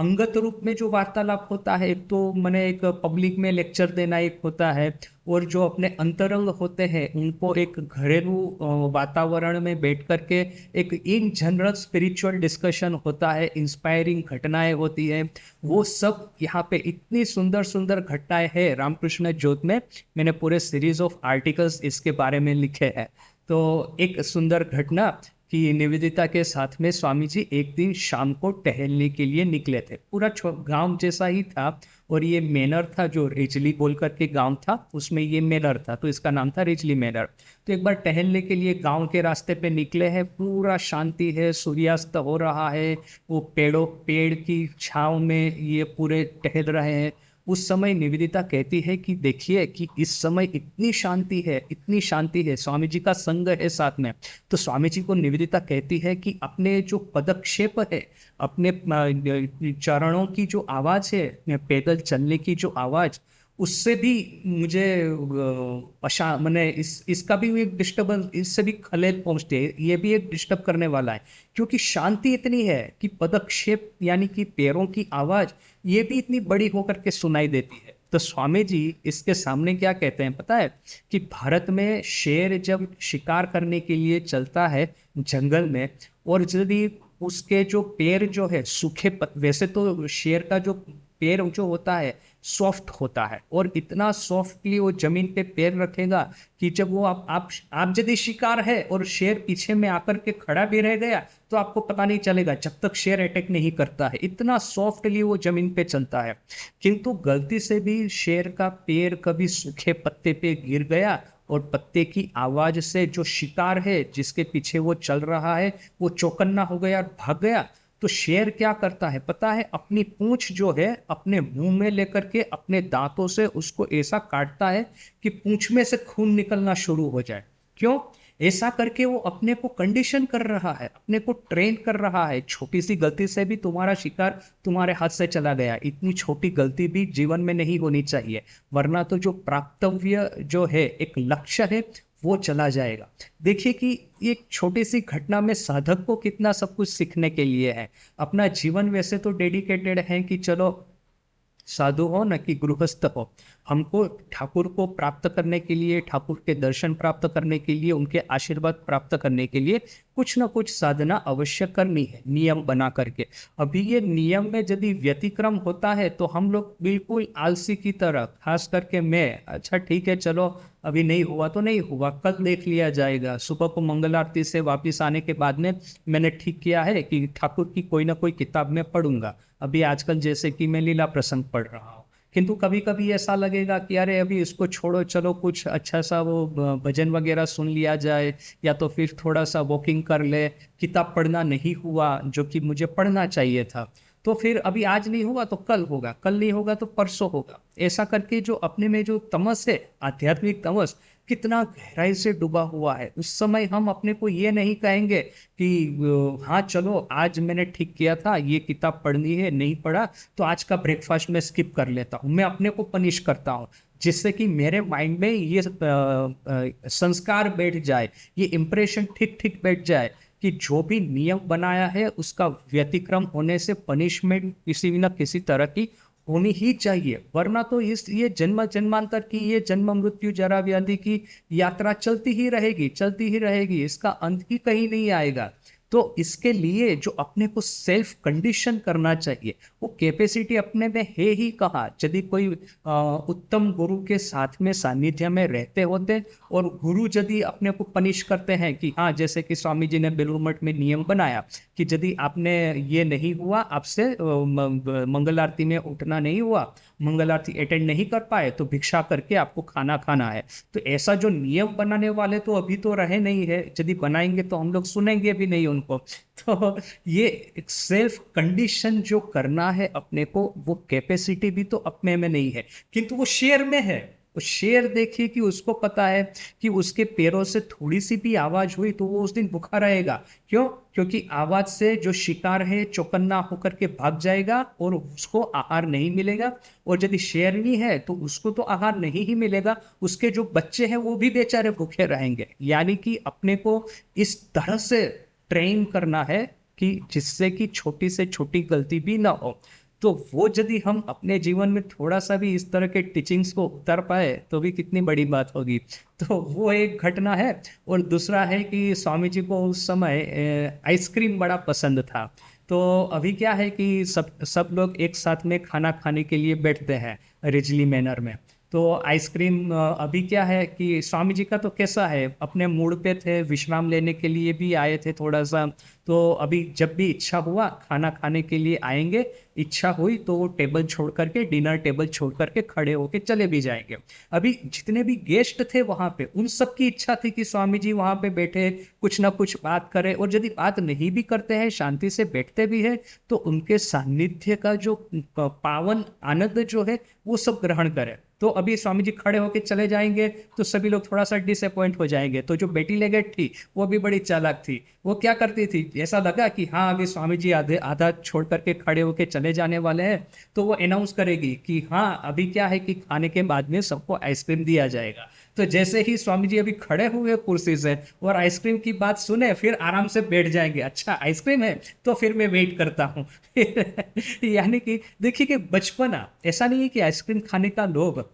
अंगत रूप में जो वार्तालाप होता है, एक तो मैंने एक पब्लिक में लेक्चर देना एक होता है, और जो अपने अंतरंग होते हैं उनको एक घरेलू वातावरण में बैठ करके एक इन जनरल स्पिरिचुअल डिस्कशन होता है, इंस्पायरिंग घटनाएं होती हैं, वो सब यहाँ पे इतनी सुंदर सुंदर घटनाएं हैं। रामकृष्ण ज्योत में मैंने पूरे सीरीज ऑफ आर्टिकल्स इसके बारे में लिखे हैं। तो एक सुंदर घटना कि निवेदिता के साथ में स्वामी जी एक दिन शाम को टहलने के लिए निकले थे। पूरा गांव जैसा ही था, और ये मैनर था जो रिजली बोल करके गांव था, उसमें ये मैनर था, तो इसका नाम था रिजली मैनर। तो एक बार टहलने के लिए गांव के रास्ते पे निकले हैं, पूरा शांति है, सूर्यास्त हो रहा है, वो पेड़ की छाँव में ये पूरे टहल रहे हैं। उस समय निवेदिता कहती है कि देखिए कि इस समय इतनी शांति है, इतनी शांति है, स्वामी जी का संग है साथ में। तो स्वामी जी को निवेदिता कहती है कि अपने जो पदक्षेप है, अपने चरणों की जो आवाज़ है, पैदल चलने की जो आवाज़, उससे भी मुझे मैंने इसका भी एक डिस्टर्बेंस, इससे भी खलेल पहुँचते हैं, ये भी एक डिस्टर्ब करने वाला है, क्योंकि शांति इतनी है कि पदक्षेप यानी कि पैरों की आवाज़ ये भी इतनी बड़ी होकर के सुनाई देती है। तो स्वामी जी इसके सामने क्या कहते हैं पता है, कि भारत में शेर जब शिकार करने के लिए चलता है जंगल में, और यदि उसके जो पैर जो है सूखे वैसे तो शेर का जो पैर जो होता है सॉफ्ट होता है, और इतना सॉफ्टली वो जमीन पे पैर रखेगा कि जब वो आप यदि शिकार है और शेर पीछे में आकर के खड़ा भी रह गया तो आपको पता नहीं चलेगा, जब तक शेर अटैक नहीं करता है, इतना सॉफ्टली वो जमीन पे चलता है। किंतु गलती से भी शेर का पैर कभी सूखे पत्ते पे गिर गया, और पत्ते की आवाज से जो शिकार है जिसके पीछे वो चल रहा है वो चौकन्ना हो गया और भाग गया, तो शेर क्या करता है पता है, अपनी पूंछ जो है अपने मुंह में लेकर के अपने दांतों से उसको ऐसा काटता है कि पूंछ में से खून निकलना शुरू हो जाए। क्यों? ऐसा करके वो अपने को कंडीशन कर रहा है, अपने को ट्रेन कर रहा है। छोटी सी गलती से भी तुम्हारा शिकार तुम्हारे हाथ से चला गया, इतनी छोटी गलती भी जीवन में नहीं होनी चाहिए, वरना तो जो प्राप्तव्य जो है एक लक्ष्य है वो चला जाएगा। देखिए कि एक छोटी सी घटना में साधक को कितना सब कुछ सीखने के लिए है। अपना जीवन वैसे तो डेडिकेटेड है कि चलो साधु हो न कि गृहस्थ हो, हमको ठाकुर को प्राप्त करने के लिए, ठाकुर के दर्शन प्राप्त करने के लिए, उनके आशीर्वाद प्राप्त करने के लिए कुछ ना कुछ साधना अवश्य करनी है, नियम बना करके। अभी ये नियम में यदि व्यतिक्रम होता है तो हम लोग बिल्कुल आलसी की तरह, खास करके मैं, अच्छा ठीक है चलो अभी नहीं हुआ तो नहीं हुआ, कल देख लिया जाएगा। सुबह को मंगल आरती से वापस आने के बाद में मैंने ठीक किया है कि ठाकुर की कोई ना कोई किताब में पढ़ूंगा। अभी आजकल जैसे कि मैं लीला प्रसंग पढ़ रहा हूँ, किंतु कभी कभी ऐसा लगेगा कि अरे अभी इसको छोड़ो, चलो कुछ अच्छा सा वो भजन वगैरह सुन लिया जाए, या तो फिर थोड़ा सा वॉकिंग कर ले। किताब पढ़ना नहीं हुआ जो कि मुझे पढ़ना चाहिए था, तो फिर अभी आज नहीं हुआ तो कल होगा, कल नहीं होगा तो परसों होगा। ऐसा करके जो अपने में जो तमस है, आध्यात्मिक तमस, कितना गहराई से डूबा हुआ है, उस समय हम अपने को ये नहीं कहेंगे कि हाँ चलो आज मैंने ठीक किया था, ये किताब पढ़नी है, नहीं पढ़ा तो आज का ब्रेकफास्ट में स्किप कर लेता हूँ। मैं अपने को पनिश करता हूँ, जिससे कि मेरे माइंड में ये संस्कार बैठ जाए, ये इम्प्रेशन ठीक ठीक बैठ जाए कि जो भी नियम बनाया है उसका व्यतिक्रम होने से पनिशमेंट किसी न किसी तरह की होनी ही चाहिए। वरना तो ये जन्म जन्मांतर की, ये जन्म मृत्यु जरा व्याधि की यात्रा चलती ही रहेगी, चलती ही रहेगी, इसका अंत ही कहीं नहीं आएगा। तो इसके लिए जो अपने को सेल्फ कंडीशन करना चाहिए, वो कैपेसिटी अपने में है ही कहाँ। यदि कोई उत्तम गुरु के साथ में सानिध्य में रहते होते और गुरु यदि अपने को पनिश करते हैं कि हाँ, जैसे कि स्वामी जी ने बेलूर मठ में नियम बनाया कि यदि आपने ये नहीं हुआ, आपसे मंगल आरती में उठना नहीं हुआ, मंगल आरती अटेंड नहीं कर पाए, तो भिक्षा करके आपको खाना खाना है। तो ऐसा जो नियम बनाने वाले तो अभी तो रहे नहीं है, यदि बनाएंगे तो हम लोग सुनेंगे भी नहीं उनको। तो ये एक सेल्फ कंडीशन जो करना है अपने को, वो कैपेसिटी भी तो अपने में नहीं है, किंतु वो शेर में है। वो शेर देखिए कि उसको पता है कि उसके पैरों से थोड़ी सी भी आवाज हुई तो वो उस दिन भूखा रहेगा। क्यों? क्योंकि आवाज से जो शिकार है चौकन्ना होकर के भाग जाएगा और उसको आहार नहीं मिलेगा। और यदि शेरनी है तो उसको तो आहार नहीं ही मिलेगा, उसके जो बच्चे हैं वो भी बेचारे भूखे रहेंगे। यानी कि अपने को इस तरह से ट्रेन करना है कि जिससे कि छोटी से छोटी गलती भी ना हो। तो वो यदि हम अपने जीवन में थोड़ा सा भी इस तरह के टीचिंग्स को उतार पाए तो भी कितनी बड़ी बात होगी। तो वो एक घटना है। और दूसरा है कि स्वामी जी को उस समय आइसक्रीम बड़ा पसंद था। तो अभी क्या है कि सब लोग एक साथ में खाना खाने के लिए बैठते हैं रिजली मैनर में। तो आइसक्रीम अभी क्या है कि स्वामी जी का तो कैसा है, अपने मूड पे थे, विश्राम लेने के लिए भी आए थे थोड़ा सा। तो अभी जब भी इच्छा हुआ खाना खाने के लिए आएंगे, इच्छा हुई तो वो टेबल छोड़ करके, डिनर टेबल छोड़ करके खड़े होके चले भी जाएंगे। अभी जितने भी गेस्ट थे वहाँ पे, उन सब की इच्छा थी कि स्वामी जी वहाँ पे बैठे, कुछ ना कुछ बात करें। और यदि बात नहीं भी करते हैं, शांति से बैठते भी हैं, तो उनके सानिध्य का जो पावन आनंद जो है वो सब ग्रहण करें। तो अभी स्वामी जी खड़े होके चले जाएंगे तो सभी लोग थोड़ा सा डिसअपॉइंट हो जाएंगे। तो जो बेटी लेगेट थी वो भी बड़ी चालाक थी। वो क्या करती थी, ऐसा लगा कि हाँ अभी स्वामी जी आधा छोड़ करके खड़े होके चले जाने वाले हैं, तो वो अनाउंस करेगी कि हाँ अभी क्या है कि खाने के बाद में सबको आइसक्रीम दिया जाएगा। तो जैसे ही स्वामी जी अभी खड़े हुए कुर्सी से और आइसक्रीम की बात सुने, फिर आराम से बैठ जाएंगे। अच्छा आइसक्रीम है तो फिर मैं वेट करता हूँ। यानी कि देखिए कि बचपना, ऐसा नहीं है कि आइसक्रीम खाने का लोभ,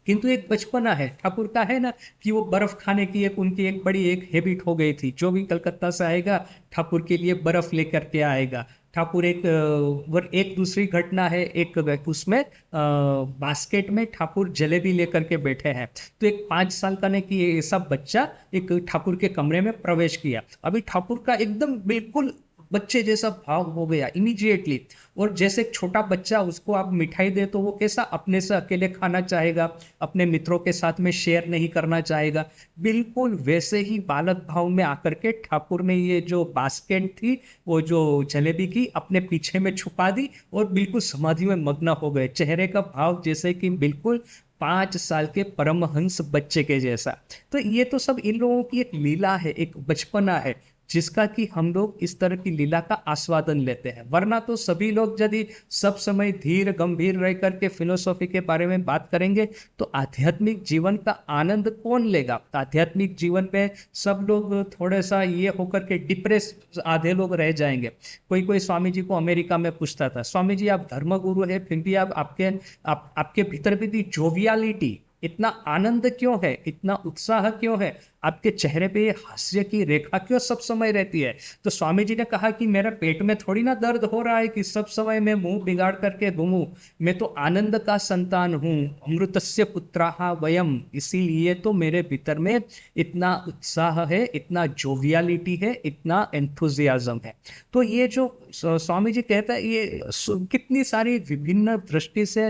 किंतु एक बचपना है ठाकुर का, है ना, कि वो बर्फ खाने की एक उनकी एक बड़ी एक हैबिट हो गई थी। जो भी कलकत्ता से आएगा ठाकुर के लिए बर्फ लेकर के आएगा। ठाकुर एक दूसरी घटना है, एक उसमें बास्केट में ठाकुर जलेबी लेकर के बैठे हैं। तो एक 5 साल का ने कि ऐसा बच्चा एक ठाकुर के कमरे में प्रवेश किया। अभी ठाकुर का एकदम बिल्कुल बच्चे जैसा भाव हो गया इमीडिएटली। और जैसे एक छोटा बच्चा, उसको आप मिठाई दे तो वो कैसा अपने से अकेले खाना चाहेगा, अपने मित्रों के साथ में शेयर नहीं करना चाहेगा। बिल्कुल वैसे ही बालक भाव में आकर के ठाकुर ने ये जो बास्केट थी, वो जो जलेबी की, अपने पीछे में छुपा दी और बिल्कुल समाधि में मग्न हो गए। चेहरे का भाव जैसे कि बिल्कुल 5 साल के परमहंस बच्चे के जैसा। तो ये तो सब इन लोगों की एक लीला है, एक बचपना है। जिसका कि हम लोग इस तरह की लीला का आस्वादन लेते हैं। वरना तो सभी लोग यदि सब समय धीर गंभीर रह करके फिलोसॉफी के बारे में बात करेंगे तो आध्यात्मिक जीवन का आनंद कौन लेगा? आध्यात्मिक जीवन में सब लोग थोड़ा सा ये होकर के डिप्रेस आधे लोग रह जाएंगे। कोई कोई स्वामी जी को अमेरिका में पूछता था, स्वामी जी आप धर्मगुरु है फिर भी आपके भीतर भी जोवियलिटी, इतना आनंद क्यों है, इतना उत्साह क्यों है, आपके चेहरे पे ये हास्य की रेखा क्यों सब समय रहती है? तो स्वामी जी ने कहा कि मेरा पेट में थोड़ी ना दर्द हो रहा है कि सब समय मैं मुंह बिगाड़ करके घूमूं। मैं तो आनंद का संतान हूँ, अमृतस्य पुत्राः वयम, इसीलिए तो मेरे भीतर में इतना उत्साह है, इतना जोवियलिटी है, इतना एंथुजियाज्म है। तो ये जो स्वामी जी कहता है, ये कितनी सारी विभिन्न दृष्टि से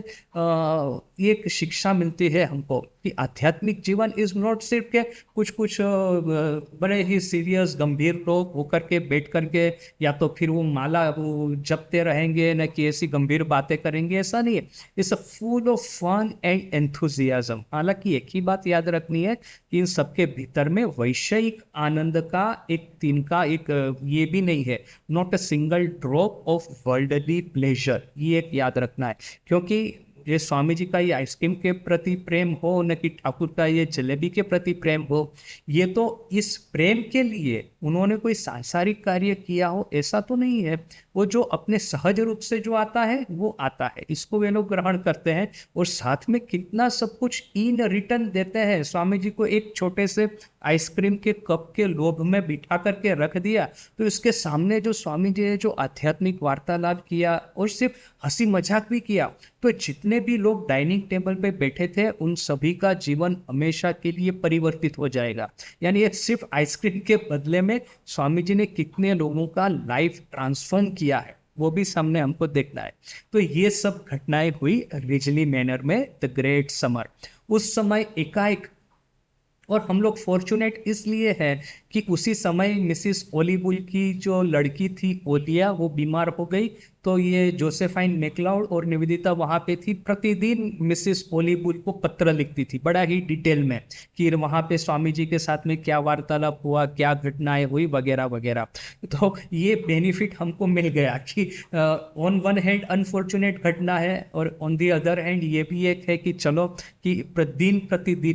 एक शिक्षा मिलती है हमको कि आध्यात्मिक जीवन इज नॉट सिर्फ के कुछ कुछ बड़े ही सीरियस गंभीर लोग होकर के बैठ करके या तो फिर वो माला वो जपते रहेंगे न कि ऐसी गंभीर बातें करेंगे, ऐसा नहीं है। It's a full of fun and enthusiasm. हालांकि एक ही बात याद रखनी है कि इन सबके भीतर में वैषयिक आनंद का एक तिनका एक ये भी नहीं है, not a single drop of worldly pleasure, ये एक याद रखना है। क्योंकि ये स्वामी जी का ये आइसक्रीम के प्रति प्रेम हो न कि ठाकुर का ये जलेबी के प्रति प्रेम हो, ये तो इस प्रेम के लिए उन्होंने कोई सांसारिक कार्य किया हो ऐसा तो नहीं है। वो जो अपने सहज रूप से जो आता है वो आता है, इसको वे लोग ग्रहण करते हैं और साथ में कितना सब कुछ इन रिटर्न देते हैं। स्वामी जी को एक छोटे से आइसक्रीम के कप के लोभ में बिठा करके रख दिया तो इसके सामने जो स्वामी जी ने जो आध्यात्मिक वार्तालाप किया और सिर्फ हंसी मजाक भी किया, तो जितने भी लोग डाइनिंग टेबल पे बैठे थे उन सभी का जीवन हमेशा के लिए परिवर्तित हो जाएगा। यानी ये सिर्फ आइसक्रीम के बदले में स्वामी जी ने कितने लोगों का लाइफ ट्रांसफॉर्म किया है वो भी सामने हमको देखना है। तो ये सब घटनाएं हुई रिजली मैनर में द ग्रेट समर उस समय एकाएक। और हम लोग फॉर्चुनेट इसलिए है कि उसी समय मिसिस ओलीबुल की जो लड़की थी ओलिया वो बीमार हो गई, तो ये जोसेफाइन मैक्लाउड और निवेदिता वहाँ पे थी। प्रतिदिन मिसिस ओलीबुल को पत्र लिखती थी बड़ा ही डिटेल में कि वहाँ पे स्वामी जी के साथ में क्या वार्तालाप हुआ, क्या घटनाएं हुई वगैरह वगैरह। तो ये बेनिफिट हमको मिल गया कि ऑन वन हैंड अनफॉर्चुनेट घटना है और ऑन दी अदर हैंड ये भी एक है कि चलो कि प्रतिदिन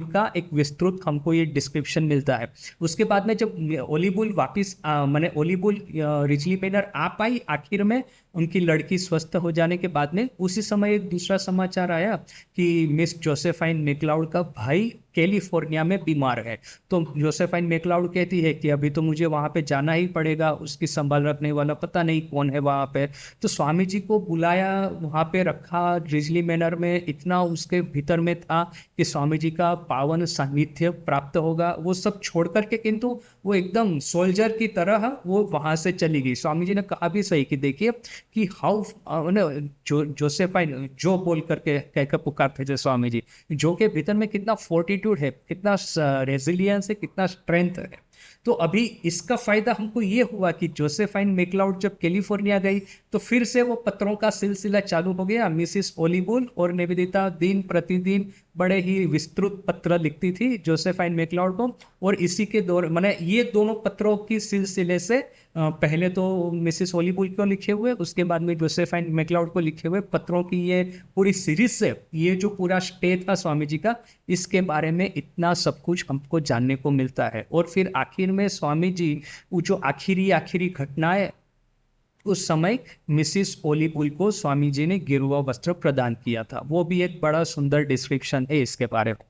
का एक विस्तृत हमको ये डिस्क्रिप्शन मिलता है। उसके बाद में जब ओलीबुल वापिस मैंने ओलीबुल रिजली मैनर आ पाई आखिर में उनकी लड़की स्वस्थ हो जाने के बाद में, उसी समय एक दूसरा समाचार आया कि मिस जोसेफाइन मैक्लाउड का भाई कैलिफोर्निया में बीमार है। तो जोसेफाइन मैक्लाउड कहती है कि अभी तो मुझे वहाँ पे जाना ही पड़ेगा, उसकी संभाल रखने वाला पता नहीं कौन है वहाँ पे। तो स्वामी जी को बुलाया, वहाँ पे रखा रिजली मैनर में। इतना उसके भीतर में था कि स्वामी जी का पावन सानिध्य प्राप्त होगा, वो सब छोड़ करके किंतु वो एकदम सोल्जर की तरह वो वहाँ से चली गई। स्वामी जी ने कहा भी सही कि देखिए कि हाउ जोसेफाइन जो बोल करके कहकर पुकारते थे स्वामी जी, जो के भीतर में कितना फोर्टिट्यूड है, कितना रेजिलियंस है, कितना स्ट्रेंथ है। तो अभी इसका फायदा हमको ये हुआ कि जोसेफाइन मैक्लाउड जब कैलिफोर्निया गई तो फिर से वो पत्रों का सिलसिला चालू हो गया। मिसिस ओलीबुल और निवेदिता दिन प्रतिदिन बड़े ही विस्तृत पत्र लिखती थी जोसेफाइन मैक्लाउड को, और इसी के दौर मैंने ये दोनों पत्रों की सिलसिले से पहले तो मिसिस ओलीबुल को लिखे हुए, उसके बाद में जोसेफाइन मैक्लाउड को लिखे हुए पत्रों की ये पूरी सीरीज से ये जो पूरा स्टे था स्वामी जी का, इसके बारे में इतना सब कुछ हमको जानने को मिलता है। और फिर आखिर में स्वामी जी वो जो आखिरी घटनाएं, उस समय मिसिस ओलीबुल को स्वामी जी ने गिरुआ वस्त्र प्रदान किया था, वो भी एक बड़ा सुंदर डिस्क्रिप्शन है इसके बारे में।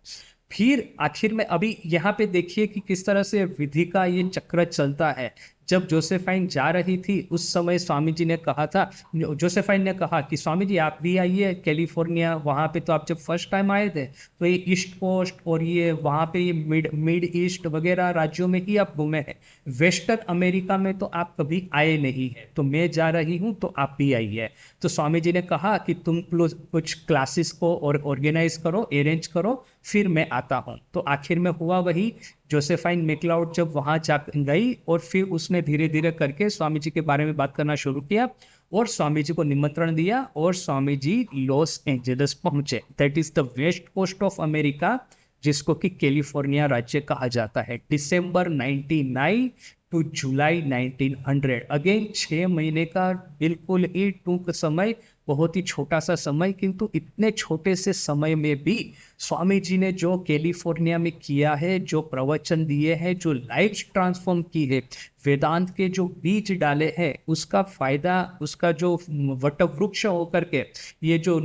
फिर आखिर में अभी यहाँ पे देखिए कि किस तरह से विधि का ये चक्र चलता है। जब जोसेफाइन जा रही थी उस समय स्वामी जी ने कहा था, जोसेफाइन ने कहा कि स्वामी जी आप भी आइए कैलिफोर्निया, वहाँ पे तो आप जब फर्स्ट टाइम आए थे तो ये ईस्ट कोस्ट और ये वहाँ पे ये मिड ईस्ट वगैरह राज्यों में ही आप घूमे हैं, वेस्टर्न अमेरिका में तो आप कभी आए नहीं हैं, तो मैं जा रही हूँ तो आप भी आइए। तो स्वामी जी ने कहा कि तुम कुछ क्लासेस को और ऑर्गेनाइज करो, अरेंज करो, फिर मैं आता हूँ। तो आखिर में हुआ वही, जोसेफाइन मैक्लाउड जब वहाँ जा गई और फिर उसने धीरे धीरे करके स्वामी जी के बारे में बात करना शुरू किया और स्वामी जी को निमंत्रण दिया और स्वामी जी लॉस एंजलिस पहुँचे। That is the west coast of America, जिसको कि कैलिफोर्निया राज्य कहा जाता है। दिसंबर 99 टू जुलाई 1900, अगेन 6 महीने का बिल्कुल ही टूंक समय, बहुत ही छोटा सा समय, किंतु इतने छोटे से समय में भी स्वामी जी ने जो कैलिफोर्निया में किया है, जो प्रवचन दिए हैं, जो लाइफ ट्रांसफॉर्म की है, वेदांत के जो बीज डाले हैं, उसका फायदा, उसका जो वटवृक्ष होकर के ये जो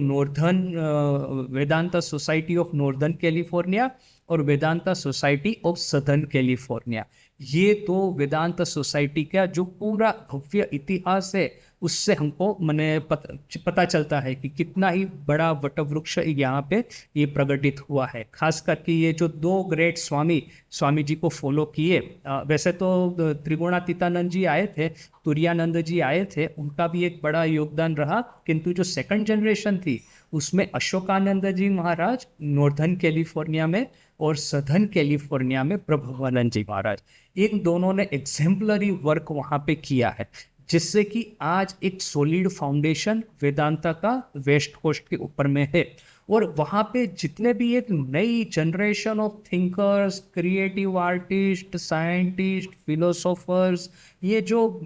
Vedanta society of northern California और Vedanta society of southern California, ये दो वेदांत सोसाइटी का जो पूरा भव्य इतिहास है, उससे हमको पता चलता है कि कितना ही बड़ा वटवृक्ष यहाँ पे ये प्रकटित हुआ है। खास करके ये जो दो ग्रेट स्वामी जी को फॉलो किए, वैसे तो त्रिगुणातीतानंद जी आए थे, तुरानंद जी आए थे, उनका भी एक बड़ा योगदान रहा, किंतु जो सेकंड जनरेशन थी उसमें अशोकानंद जी महाराज नॉर्दर्न कैलिफोर्निया में और सदर्न कैलिफोर्निया में प्रभुवानंद जी महाराज, इन दोनों ने एग्जेम्पलरी वर्क वहाँ पे किया है, जिससे कि आज एक सॉलिड फाउंडेशन वेदांता का वेस्ट कोस्ट के ऊपर में है। और वहाँ पे जितने भी एक नई generation of thinkers, creative artist, scientist, philosophers, ये जो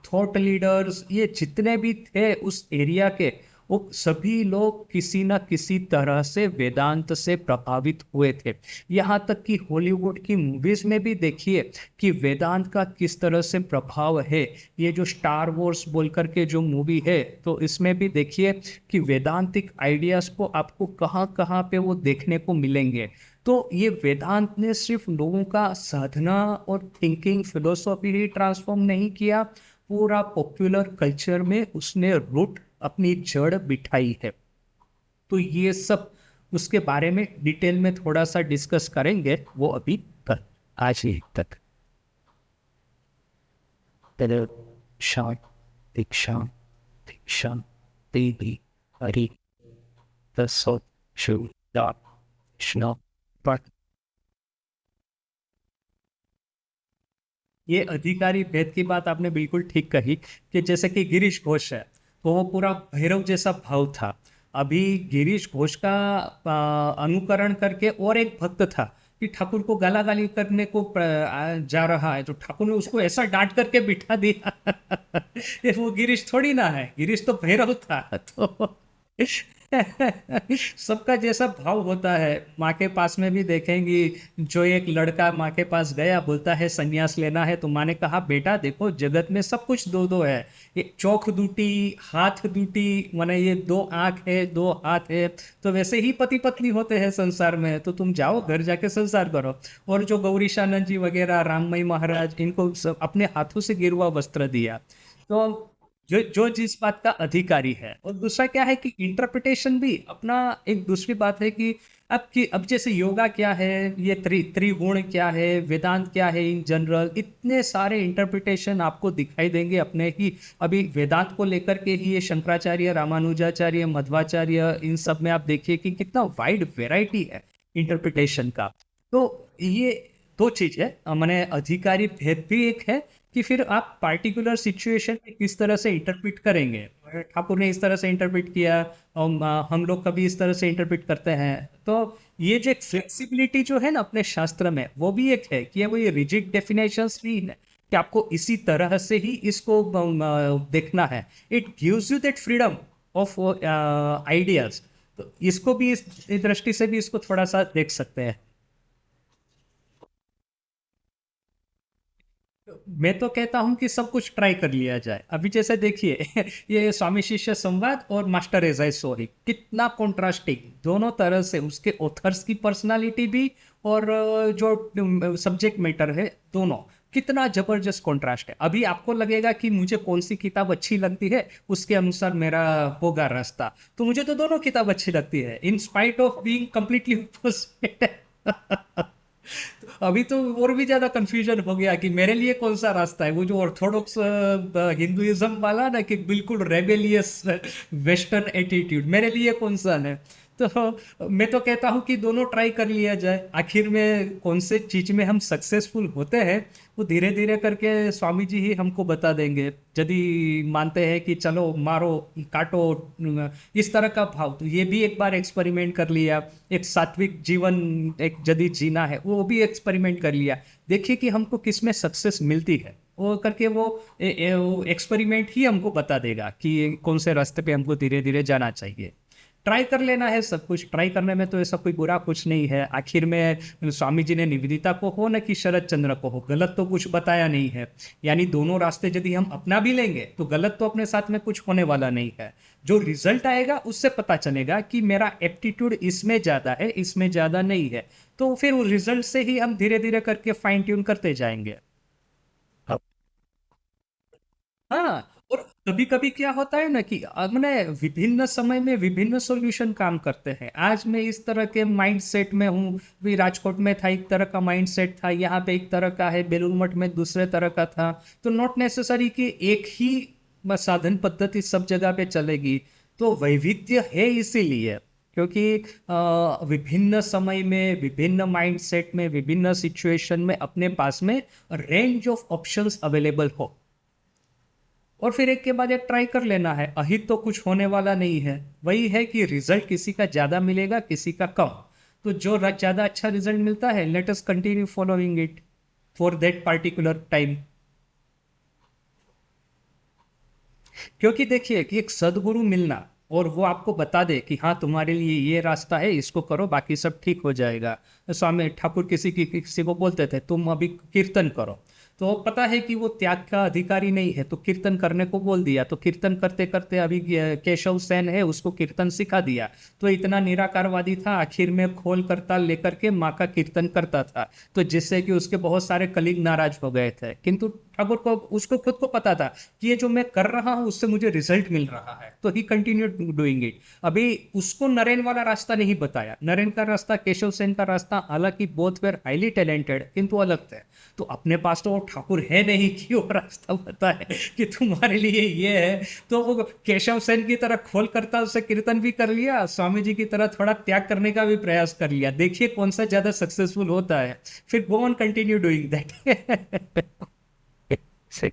थॉट लीडर्स, ये जितने भी थे उस एरिया के, वो सभी लोग किसी न किसी तरह से वेदांत से प्रभावित हुए थे। यहाँ तक कि हॉलीवुड की मूवीज़ में भी देखिए कि वेदांत का किस तरह से प्रभाव है। ये जो स्टार वॉर्स बोल कर के जो मूवी है, तो इसमें भी देखिए कि वेदांतिक आइडियाज़ को आपको कहाँ कहाँ पे वो देखने को मिलेंगे। तो ये वेदांत ने सिर्फ लोगों का साधना और थिंकिंग फिलोसॉफी ही ट्रांसफॉर्म नहीं किया, पूरा पॉपुलर कल्चर में उसने रूट, अपनी जड़ बिठाई है। तो ये सब उसके बारे में डिटेल में थोड़ा सा डिस्कस करेंगे, वो अभी तक आज ही तक। दीक्षा दीक्षा देवी हरि कृष्ण पट। ये अधिकारी भेद की बात आपने बिल्कुल ठीक कही कि जैसे कि गिरीश घोष है, तो वो पूरा भैरव जैसा भाव था। अभी गिरीश घोष का अनुकरण करके और एक भक्त था कि ठाकुर को गाला गाली करने को जा रहा है, तो ठाकुर ने उसको ऐसा डांट करके बिठा दिया ये वो गिरीश थोड़ी ना है, गिरीश तो भैरव था। तो सबका जैसा भाव होता है। माँ के पास में भी देखेंगी, जो एक लड़का माँ के पास गया, बोलता है संन्यास लेना है, तो माँ ने कहा बेटा देखो जगत में सब कुछ दो दो है, ये चौख दूटी हाथ दूटी, माने ये 2 आँख है 2 हाथ है, तो वैसे ही पति पत्नी होते हैं संसार में, तो तुम जाओ घर जाके संसार करो। और जो गौरीशानंद जी वगैरह, राममई महाराज, इनको सब अपने हाथों से गिरवा वस्त्र दिया। तो जो जिस बात का अधिकारी है। और दूसरा क्या है कि इंटरप्रिटेशन भी अपना एक दूसरी बात है कि अब जैसे योगा क्या है, ये त्रिगुण क्या है, वेदांत क्या है, इन जनरल इतने सारे इंटरप्रिटेशन आपको दिखाई देंगे अपने ही। अभी वेदांत को लेकर के ही ये शंकराचार्य, रामानुजाचार्य, मध्वाचार्य, इन सब में आप देखिए कि कितना वाइड वेराइटी है इंटरप्रिटेशन का। तो ये 2 चीज़ है, मैंने अधिकारी भेद भी एक है कि फिर आप पार्टिकुलर सिचुएशन में किस तरह से इंटरप्रेट करेंगे। ठाकुर ने इस तरह से इंटरप्रेट किया और हम लोग कभी इस तरह से इंटरप्रेट करते हैं। तो ये जो एक फ्लेक्सिबिलिटी जो है ना अपने शास्त्र में, वो भी एक है कि वो ये रिजिड डेफिनेशंस भी है कि आपको इसी तरह से ही इसको देखना है। It gives you that freedom of ideas. तो इसको भी इस दृष्टि से भी इसको थोड़ा सा देख सकते हैं। मैं तो कहता हूं कि सब कुछ ट्राई कर लिया जाए। अभी जैसे देखिए ये स्वामी शिष्य संवाद और master as I saw him, कितना कॉन्ट्रास्टिंग दोनों तरह से, उसके ऑथर्स की पर्सनालिटी भी और जो सब्जेक्ट मैटर है, दोनों कितना जबरदस्त कॉन्ट्रास्ट है। अभी आपको लगेगा कि मुझे कौन सी किताब अच्छी लगती है, उसके अनुसार मेरा होगा रास्ता। तो मुझे तो दोनों किताब अच्छी लगती है in spite of being completely अभी तो और भी ज्यादा कंफ्यूजन हो गया कि मेरे लिए कौन सा रास्ता है। वो जो ऑर्थोडॉक्स हिंदुइज्म वाला ना कि बिल्कुल रेबेलियस वेस्टर्न एटीट्यूड, मेरे लिए कौन सा है। तो मैं तो कहता हूँ कि दोनों ट्राई कर लिया जाए, आखिर में कौन से चीज में हम सक्सेसफुल होते हैं वो धीरे धीरे करके स्वामी जी ही हमको बता देंगे। यदि मानते हैं कि चलो मारो काटो इस तरह का भाव, तो ये भी एक बार एक्सपेरिमेंट कर लिया। एक सात्विक जीवन एक यदि जीना है वो भी एक्सपेरिमेंट कर लिया, देखिए कि हमको किस में सक्सेस मिलती है, वो करके वो एक्सपेरिमेंट ही हमको बता देगा कि कौन से रास्ते पे हमको धीरे धीरे जाना चाहिए। ट्राई कर लेना है, सब कुछ ट्राई करने में तो ऐसा कोई बुरा कुछ नहीं है। आखिर में स्वामी जी ने निवेदिता को हो न कि शरद चंद्र को हो, गलत तो कुछ बताया नहीं है। यानी दोनों रास्ते यदि हम अपना भी लेंगे तो गलत तो अपने साथ में कुछ होने वाला नहीं है। जो रिजल्ट आएगा उससे पता चलेगा कि मेरा एप्टीट्यूड इसमें ज़्यादा है, इसमें ज़्यादा नहीं है, तो फिर उस रिजल्ट से ही हम धीरे धीरे करके फाइन ट्यून करते जाएंगे। हाँ, और कभी कभी क्या होता है ना कि मैंने विभिन्न समय में विभिन्न सॉल्यूशन काम करते हैं। आज मैं इस तरह के माइंड सेट में हूँ, भी राजकोट में था एक तरह का माइंड सेट था, यहाँ पे एक तरह का है, बेलूर मठ में दूसरे तरह का था। तो नॉट नेसेसरी कि एक ही साधन पद्धति सब जगह पे चलेगी। तो वैविध्य है इसीलिए क्योंकि विभिन्न समय में विभिन्न माइंड सेट में विभिन्न सिचुएशन में अपने पास में रेंज ऑफ ऑप्शंस अवेलेबल हो, और फिर एक के बाद एक ट्राई कर लेना है। अहित तो कुछ होने वाला नहीं है। वही है कि रिजल्ट किसी का ज़्यादा मिलेगा, किसी का कम। तो जो ज़्यादा अच्छा रिजल्ट मिलता है, let us continue following it for that particular time. क्योंकि देखिए कि एक सदगुरु मिलना और वो आपको बता दे कि हाँ तुम्हारे लिए ये रास्ता है, इसको करो, बाकी सब ठीक हो जाएगा। स्वामी ठाकुर किसी को बोलते थे तुम अभी कीर्तन करो, तो पता है कि वो त्याग का अधिकारी नहीं है, तो कीर्तन करने को बोल दिया। तो कीर्तन करते करते अभी केशव सेन है, उसको कीर्तन सिखा दिया। तो इतना निराकारवादी था, आखिर में खोल करताल लेकर के माँ का कीर्तन करता था, तो जिससे कि उसके बहुत सारे कलीग नाराज हो गए थे। किंतु ठाकुर को उसको खुद को पता था कि ये जो मैं कर रहा हूँ उससे मुझे रिजल्ट मिल रहा है, तो ही कंटिन्यू डूइंग इट। अभी उसको नरेन वाला रास्ता नहीं बताया, नरेन का रास्ता, केशव सेन का रास्ता, हालांकि बोथ वेर हाईली टैलेंटेड किंतु अलग थे। तो अपने पास तो वो ठाकुर है नहीं कि वो रास्ता बताए कि तुम्हारे लिए ये है। तो वो केशव सेन की तरह खोल करता उससे कीर्तन भी कर लिया, स्वामी जी की तरह थोड़ा त्याग करने का भी प्रयास कर लिया। देखिए कौन सा ज्यादा सक्सेसफुल होता है, फिर go on continue doing that. सही।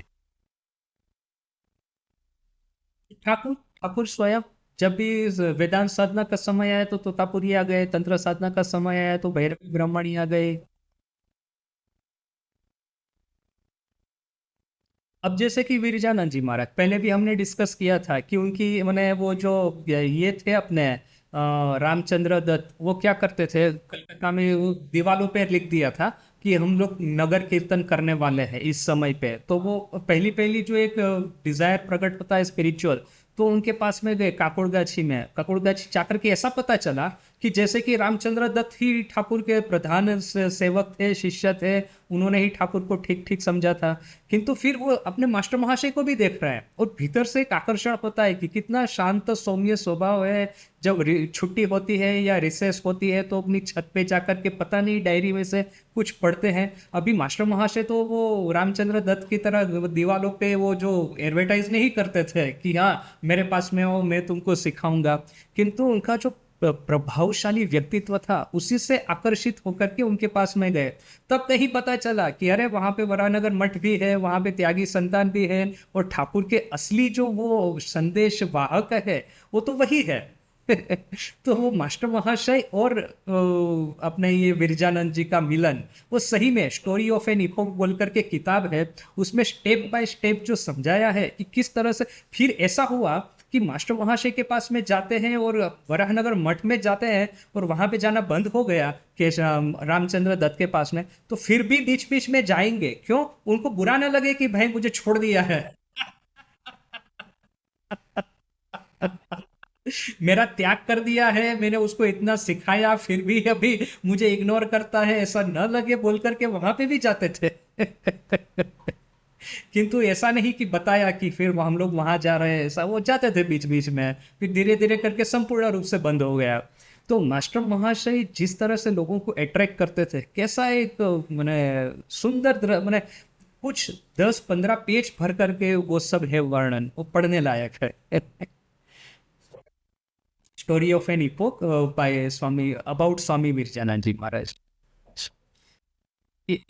ठाकुर ठाकुर स्वयं जब भी वेदांत साधना का समय आया तो तोतापुरी आ गए, तंत्र साधना का समय आया तो भैरवी ब्राह्मणी आ गए। अब जैसे कि विरजानंद जी महाराज, पहले भी हमने डिस्कस किया था कि उनकी मैंने वो जो ये थे अपने रामचंद्र दत्त, वो क्या करते थे कलकत्ता में, वो दीवारों पे लिख दिया था कि हम लोग नगर कीर्तन करने वाले हैं इस समय पे। तो वो पहली पहली जो एक डिजायर प्रकट होता है स्पिरिचुअल, तो उनके पास में गए काकुड़गाछी में। काकुड़गाछी जाकर के ऐसा पता चला कि जैसे कि रामचंद्र दत्त ही ठाकुर के प्रधान सेवक थे, शिष्य थे, उन्होंने ही ठाकुर को ठीक ठीक समझा था। किंतु फिर वो अपने मास्टर महाशय को भी देख रहे हैं और भीतर से एक आकर्षण होता है कि कितना शांत सौम्य स्वभाव है। जब छुट्टी होती है या रिसेस होती है तो अपनी छत पे जाकर के पता नहीं डायरी में से कुछ पढ़ते हैं। अभी मास्टर महाशय तो वो रामचंद्र दत्त की तरह दीवारों पे वो जो एडवर्टाइज नहीं करते थे कि हाँ मेरे पास में हो, मैं तुमको सिखाऊंगा। किंतु उनका जो प्रभावशाली व्यक्तित्व था उसी से आकर्षित होकर के उनके पास में गए। तब कहीं पता चला कि अरे वहां पे वरानगर मठ भी है, वहां पे त्यागी संतान भी है, और ठाकुर के असली जो वो संदेश वाहक है वो तो वही है। तो वो मास्टर महाशय और अपने ये विरजानंद जी का मिलन, वो सही में स्टोरी ऑफ एन इपोक बोल करके किताब है, उसमें स्टेप बाय स्टेप जो समझाया है कि किस तरह से फिर ऐसा हुआ कि मास्टर महाशय के पास में जाते हैं और वराहनगर मठ में जाते हैं और वहां पे जाना बंद हो गया कि रामचंद्र दत्त के पास में। तो फिर भी बीच बीच में जाएंगे, क्यों? उनको बुरा ना लगे कि भाई मुझे छोड़ दिया है। मेरा त्याग कर दिया है, मैंने उसको इतना सिखाया फिर भी अभी मुझे इग्नोर करता है, ऐसा न लगे बोल करके वहां पे भी जाते थे। किंतु ऐसा नहीं कि बताया कि फिर हम लोग वहां जा रहे हैं, ऐसा वो जाते थे बीच बीच में, फिर धीरे धीरे करके संपूर्ण रूप से बंद हो गया। तो मास्टर महाशय जिस तरह से लोगों को अट्रैक्ट करते थे, कैसा एक मैंने सुंदर मैंने कुछ 10-15 पेज भर करके वो सब है वर्णन, वो पढ़ने लायक है। Story of an epoch by Swami about Swami Virajananda ji Maharaj.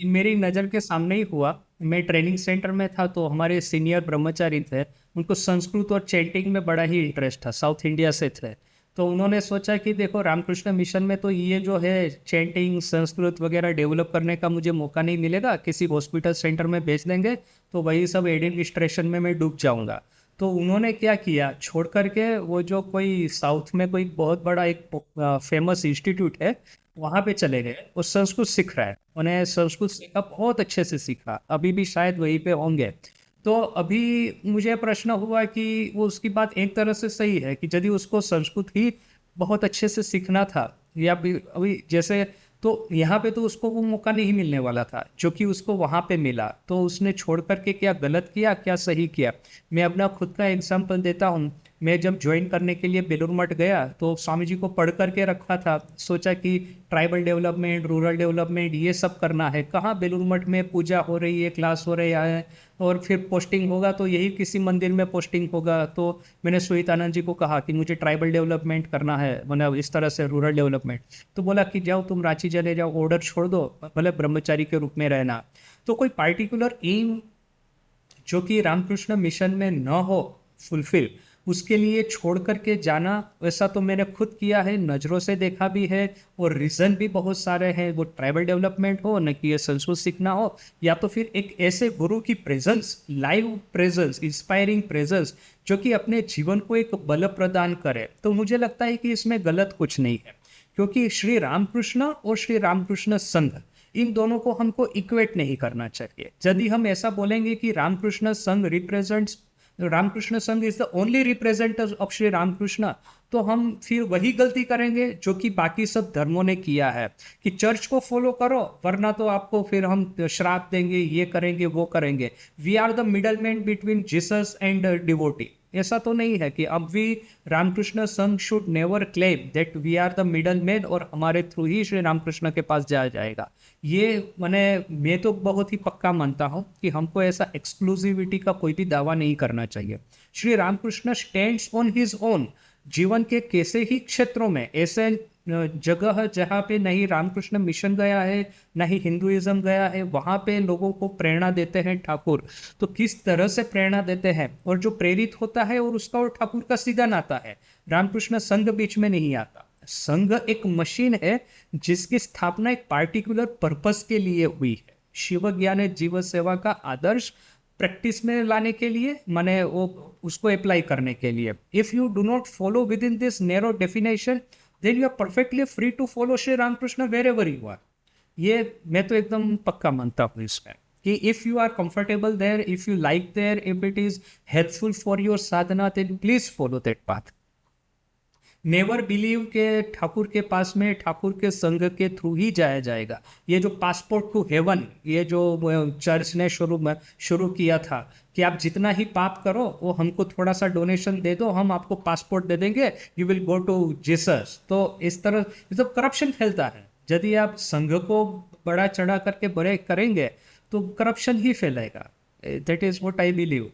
मेरी नज़र के सामने ही हुआ। मैं ट्रेनिंग सेंटर में था तो हमारे सीनियर ब्रह्मचारी थे, उनको संस्कृत और चैंटिंग में बड़ा ही इंटरेस्ट था, साउथ इंडिया से थे। तो उन्होंने सोचा कि देखो रामकृष्ण मिशन में तो ये जो है चैंटिंग संस्कृत वगैरह डेवलप करने का मुझे मौका नहीं मिलेगा, किसी हॉस्पिटल सेंटर में भेज देंगे तो वही सब एडमिनिस्ट्रेशन में मैं डूब जाऊंगा। तो उन्होंने क्या किया, छोड़ करके वो जो कोई साउथ में कोई बहुत बड़ा एक फेमस इंस्टीट्यूट है वहाँ पे चले गए। वो संस्कृत सीख रहा है, उन्हें संस्कृत सीखा, बहुत अच्छे से सीखा, अभी भी शायद वहीं पे होंगे। तो अभी मुझे प्रश्न हुआ कि वो उसकी बात एक तरह से सही है कि यदि उसको संस्कृत ही बहुत अच्छे से सीखना था या भी अभी जैसे, तो यहाँ पे तो उसको वो मौका नहीं मिलने वाला था जो कि उसको वहाँ पे मिला। तो उसने छोड़ करके क्या गलत किया क्या सही किया। मैं अपना खुद का एग्जाम्पल देता हूँ। मैं जब ज्वाइन करने के लिए बेलूर मठ गया तो स्वामी जी को पढ़ करके रखा था, सोचा कि ट्राइबल डेवलपमेंट, रूरल डेवलपमेंट ये सब करना है। कहाँ बेलूर मठ में पूजा हो रही है, क्लास हो रही है और फिर पोस्टिंग होगा तो यही किसी मंदिर में पोस्टिंग होगा। तो मैंने सुहितानंद जी को कहा कि मुझे ट्राइबल डेवलपमेंट करना है, मतलब इस तरह से रूरल डेवलपमेंट। तो बोला कि जाओ तुम रांची चले जाओ, ऑर्डर छोड़ दो, भले ब्रह्मचारी के रूप में रहना। तो कोई पार्टिकुलर एम जो कि रामकृष्ण मिशन में न हो फुलफिल, उसके लिए छोड़ करके जाना, वैसा तो मैंने खुद किया है, नज़रों से देखा भी है। और रीज़न भी बहुत सारे हैं, वो ट्राइबल डेवलपमेंट हो, न कि ये संस्कृत सीखना हो, या तो फिर एक ऐसे गुरु की presence, live presence, inspiring presence जो कि अपने जीवन को एक बल प्रदान करे। तो मुझे लगता है कि इसमें गलत कुछ नहीं है, क्योंकि श्री रामकृष्ण और श्री रामकृष्ण संघ इन दोनों को हमको इक्वेट नहीं करना चाहिए। यदि हम ऐसा बोलेंगे कि रामकृष्ण संघ represents, Ramakrishna Sangh is the only representative of Shri Ramakrishna, तो हम फिर वही गलती करेंगे जो कि बाकी सब धर्मों ने किया है कि चर्च को फॉलो करो वरना तो आपको फिर हम श्राप देंगे, ये करेंगे वो करेंगे। We are the middle man between Jesus and devotee. ऐसा तो नहीं है कि अब भी Ramakrishna Sangh should never claim that we are the middle man और हमारे थ्रू ही श्री रामकृष्ण के पास जाया जाएगा। ये मैं तो बहुत ही पक्का मानता हूँ कि हमको ऐसा एक्सक्लूसिविटी का कोई भी दावा नहीं करना चाहिए। Shri Ramakrishna stands on his own. जीवन के कैसे ही क्षेत्रों में ऐसे जगह जहाँ पे नहीं रामकृष्ण मिशन गया है ना ही हिंदुइज्म गया है, वहाँ पे लोगों को प्रेरणा देते हैं ठाकुर। तो किस तरह से प्रेरणा देते हैं और जो प्रेरित होता है और उसका और ठाकुर का सीधा नाता है। रामकृष्ण संघ बीच में नहीं आता। संघ एक मशीन है जिसकी स्थापना एक पार्टिकुलर पर्पस के लिए हुई है, शिव ज्ञान जीव सेवा का आदर्श प्रैक्टिस में लाने के लिए, माने वो उसको अप्लाई करने के लिए। If you do not follow within this narrow definition then you are perfectly free to follow Shri Ramakrishna wherever you are. ये मैं तो एकदम पक्का मानता हूँ इसमें कि if you are comfortable there, if you like there, if it is helpful for your sadhana, then please follow that path. Never believe के ठाकुर के पास में ठाकुर के संघ के थ्रू ही जाया जाएगा। ये जो पासपोर्ट टू हेवन, ये जो चर्च ने शुरू किया था कि आप जितना ही पाप करो वो हमको थोड़ा सा डोनेशन दे दो, हम आपको पासपोर्ट दे देंगे, you will go to Jesus. तो इस तरह तो करप्शन फैलता है। यदि आप संघ को बड़ा चढ़ा करके बड़े करेंगे तो करप्शन ही फैलेगा। That is what I believe.